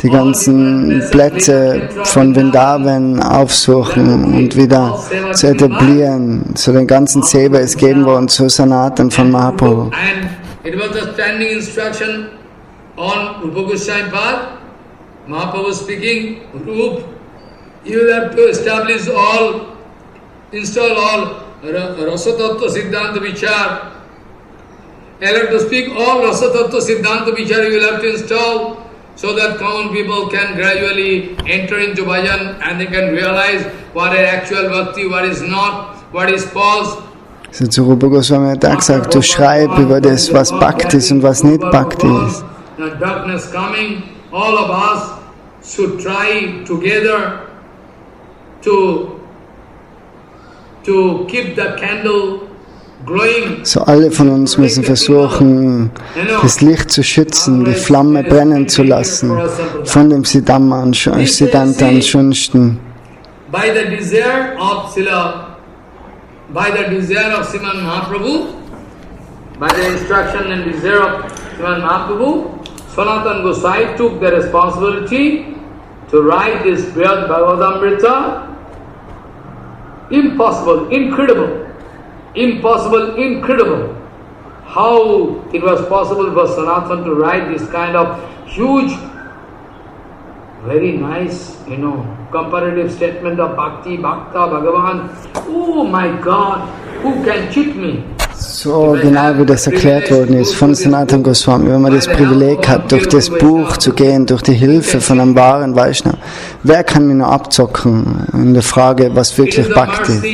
Die ganzen Plätze von Vrindavan aufsuchen und wieder zu etablieren. So den ganzen Seva ist gegeben worden zu Sanatan von Mahaprabhu. Mahaprabhu speaking, Rup, you will have to establish install all Rasatattva Siddhanta Vichar. You have to speak all Rasatattva Siddhanta Vichar you will have to install, so that common people can gradually enter into bhajan and they can realize what is actual bhakti, what is not, what is false. So zu Rupa Goswami hat er gesagt, du schreib über das, was Bhakti ist und was nicht Bhakti ist. Darkness coming, all of us should try together to keep the candle glowing. So alle von uns müssen versuchen, das Licht zu schützen, die Flamme brennen zu lassen, von dem Siddhanta am schönsten. By the desire of Sriman Mahaprabhu, by the instruction and desire of Sriman Mahaprabhu, Sanatana Gosai took the responsibility to write this Brihad Bhagavatamrita. Impossible, incredible. How it was possible for Sanatana to write this kind of huge, very nice, comparative statement of Bhakti, Bhakta, Bhagavan. Oh my God, who can cheat me? So genau wie das erklärt worden ist von Sanatana Goswami, wenn man das Privileg hat, durch das Buch zu gehen, durch die Hilfe von einem wahren Vaishnava, wer kann mich nur abzocken in der Frage, was wirklich Bhakti ist?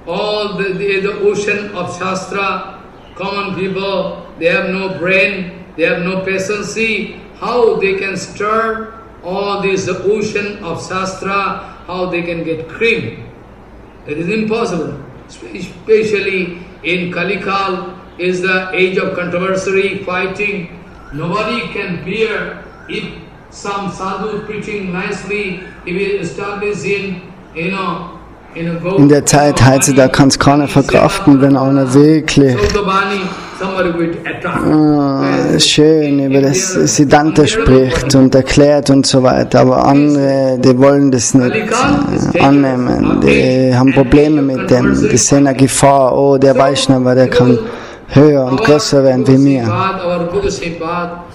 All the ocean of Shastra, common people, they have no brain, they have no patience. How they can stir all this ocean of Shastra, how they can get cream? It is impossible. Especially in Kalikal is the age of controversy, fighting. Nobody can bear if some sadhu preaching nicely, if he establishes in der Zeit heutzutage kann es keiner verkraften, wenn einer wirklich schön über das Siddhanta spricht und erklärt und so weiter, aber andere, die wollen das nicht annehmen, die haben Probleme mit dem, die sehen eine Gefahr, oh, der Vaishnava, der kann höher und größer werden wie mir.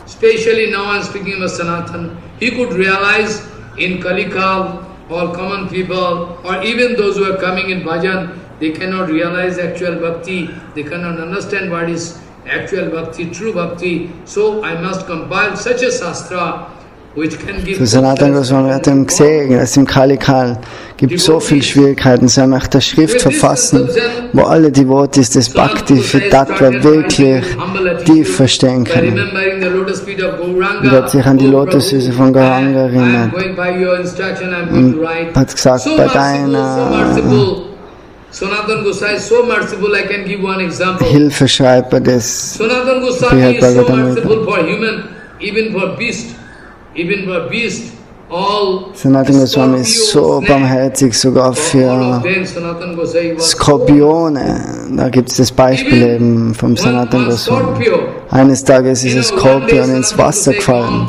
Especially now I'm speaking about Sanatana, he could realize in Kalikal, all common people, or even those who are coming in bhajan, they cannot realize actual bhakti, they cannot understand what is actual bhakti, true bhakti. So I must compile such a shastra which can give... Für Sanatana Goswami hat ihm gesehen, dass im Kalikal gibt so viele Schwierigkeiten. Sie möchte eine Schrift verfassen, wo alle Devotees des Bhakti für Tattva wirklich tief verstehen können. Und hat sich an die Lotusfüße von Gauranga erinnert und hat gesagt, bei deiner Hilfe schreibt er das Brihad Bhagavatamrita. even for beast, all Sanatana Goswami ist so barmherzig sogar für Skorpione. Da gibt es das Beispiel eben vom Sanatana Goswami. Eines Tages ist ein Skorpion ins Wasser gefallen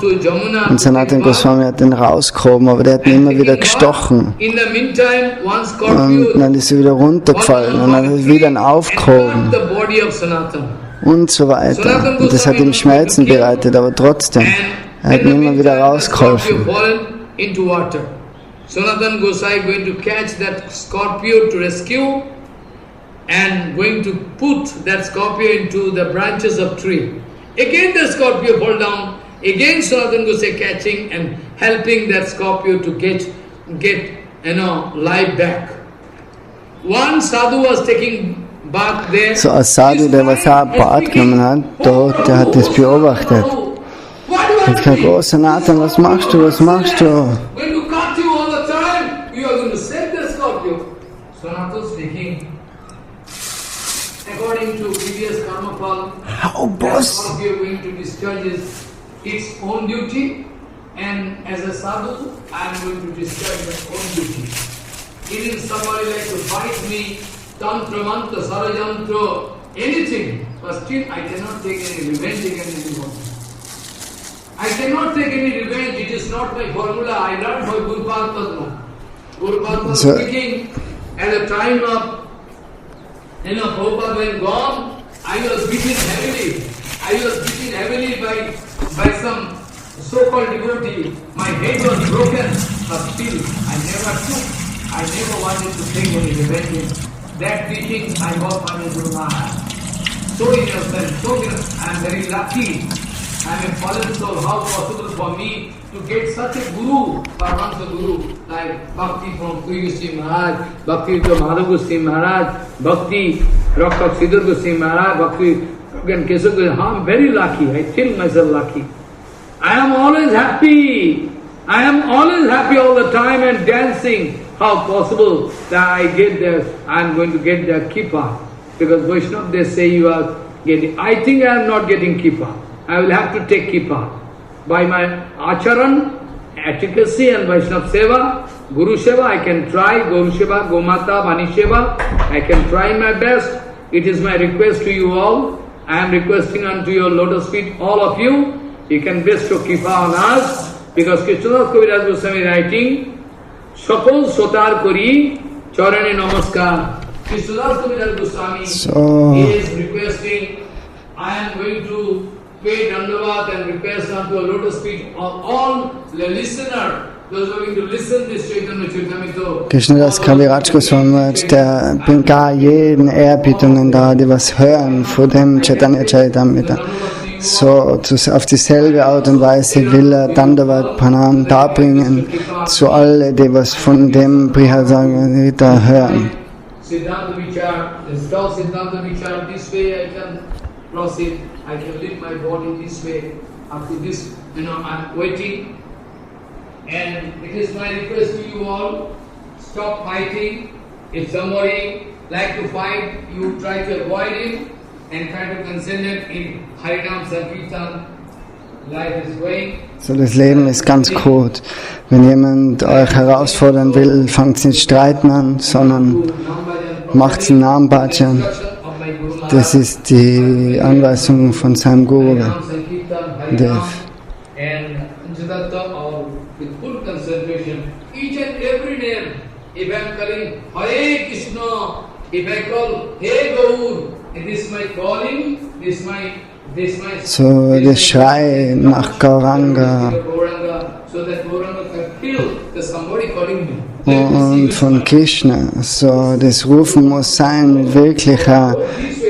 und Sanatana Goswami hat den rausgehoben, aber der hat ihn immer wieder gestochen. Und dann ist er wieder runtergefallen und dann hat er wieder aufgehoben und so weiter. Und das hat ihm Schmerzen bereitet, aber trotzdem. Er hat mir immer wieder rausgeholfen. Sanatana Gosai going to catch that scorpion to rescue and going to put that scorpion into the branches of tree. Again the scorpion fall down. Again Sanatana Gosai catching and helping that scorpion to get life back. One sadhu was taking bath there. So ein Sadhu, der was auch Bad genommen hat, dort, der hat das beobachtet. Jetzt gesagt, oh Sanatan, was machst du, was machst du? When you cut you all the time, you are going to save the scorpion. Sanatan speaking, according to previous karma pal, that scorpion going to discharge its own duty, and as a sadhu, I am going to discharge my own duty. Even somebody like to bite me, tantra, mantra, sarajantra, anything, but still I cannot take any revenge against anyone. I cannot take any revenge, it is not my formula. I learned by Guru Padma. Guru Padma speaking, at the time of Prabhupada when gone, I was beaten heavily. I was beaten heavily by some so-called devotee. My head was broken, but still I never wanted to take any revenge. That beating I got by Guru Maharaj. So innocent, so innocent. I am very lucky. I am a fallen soul. How possible for me to get such a guru, Paramahansa guru, like Bhakti from Puri Maharaj, Bhakti from Madhav Goswami Maharaj, Bhakti Rakshak Siddhar Goswami Maharaj, Bhakti and Keshav Goswami. I am very lucky. I feel myself lucky. I am always happy. I am always happy all the time and dancing. How possible that I get there? I am going to get the kippa. Because Vaishnava, they say you are getting. I think I am not getting kippa. I will have to take kippa. By my acharan, efficacy and Vaishnava seva, Guru seva, I can try, Guru seva, Gomata, Vani seva, I can try my best. It is my request to you all. I am requesting unto your lotus feet, all of you, you can bestow kippa on us, because Krishnadas Kaviraj Goswami writing, Shakol Sotar Kori, Charane Namaskar. Krishnadas Kaviraj Goswami is requesting, I am going to pay Dandavat and request unto a lotus feet of all the listener, those who are going to listen this Chaitanya Charitamrita. Krishnadas Kaviraj Goswami, der bringt gar jeden Ehrerbietung da, die was hören von dem Chaitanya Charitamrita. So auf dieselbe Art und Weise will er Dandavat Pranam darbringen zu alle, die was von dem Brihasamrita hören. Siddhanta Vichar, install Siddhanta Vichar, this way I can proceed, I can live my body this way, up to this, I'm waiting. And it is my request to you all, stop fighting. If somebody like to fight, you try to avoid it and try to concentrate in Harinam Sankirtan. Life is going. So, das Leben ist ganz gut. Wenn jemand euch herausfordern will, fangt nicht Streiten an, sondern macht einen Namen Bhajan. Das ist die Anweisung von seinem Guru. Dev. With full concentration, each and every name. If I am calling Hare Krishna, if I call Hey Gaur, this is my calling, this is my so das Schrei nach Gauranga und von Krishna, so das Rufen muss sein mit wirklicher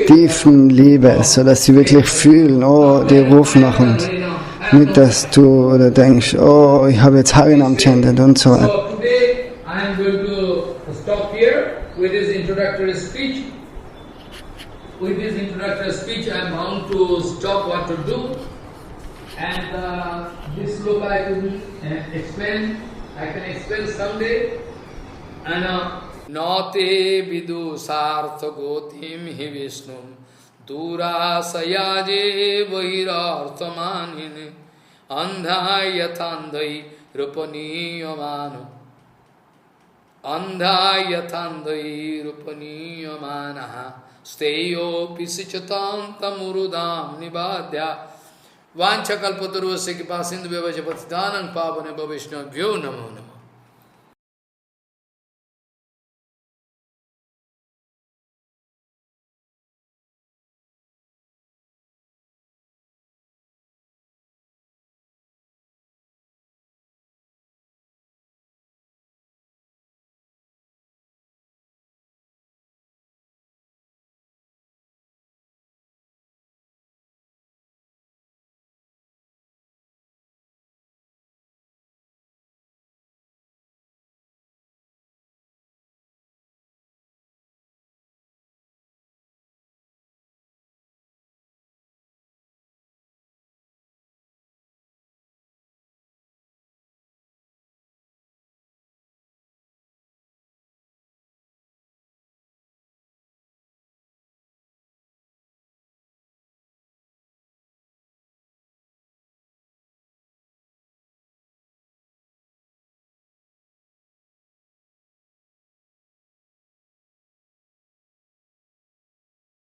tiefen Liebe, so dass sie wirklich fühlen, oh, die rufen nach uns. Nicht, dass du oder denkst, oh, ich habe jetzt Harinam chanted und so weiter. So today I am going to stop here with this introductory speech. With this introductory speech I am bound to stop what to do. And this look I can explain. I can explain someday. And Nate vidu sartha gotim hi Vishnum Dura sayaje vairarthamanine अंधा यथांधई रूपनीयमानो अंधा यथांधई रूपनीयमानः स्तेयोऽपि सिचतान्तमुरुदां निबाध्या वाञ्छकल्पतरुस्य कृपा सिन्धुभ्यो पतितानां पावनेभ्यो वैष्णवेभ्यो नमो नमः।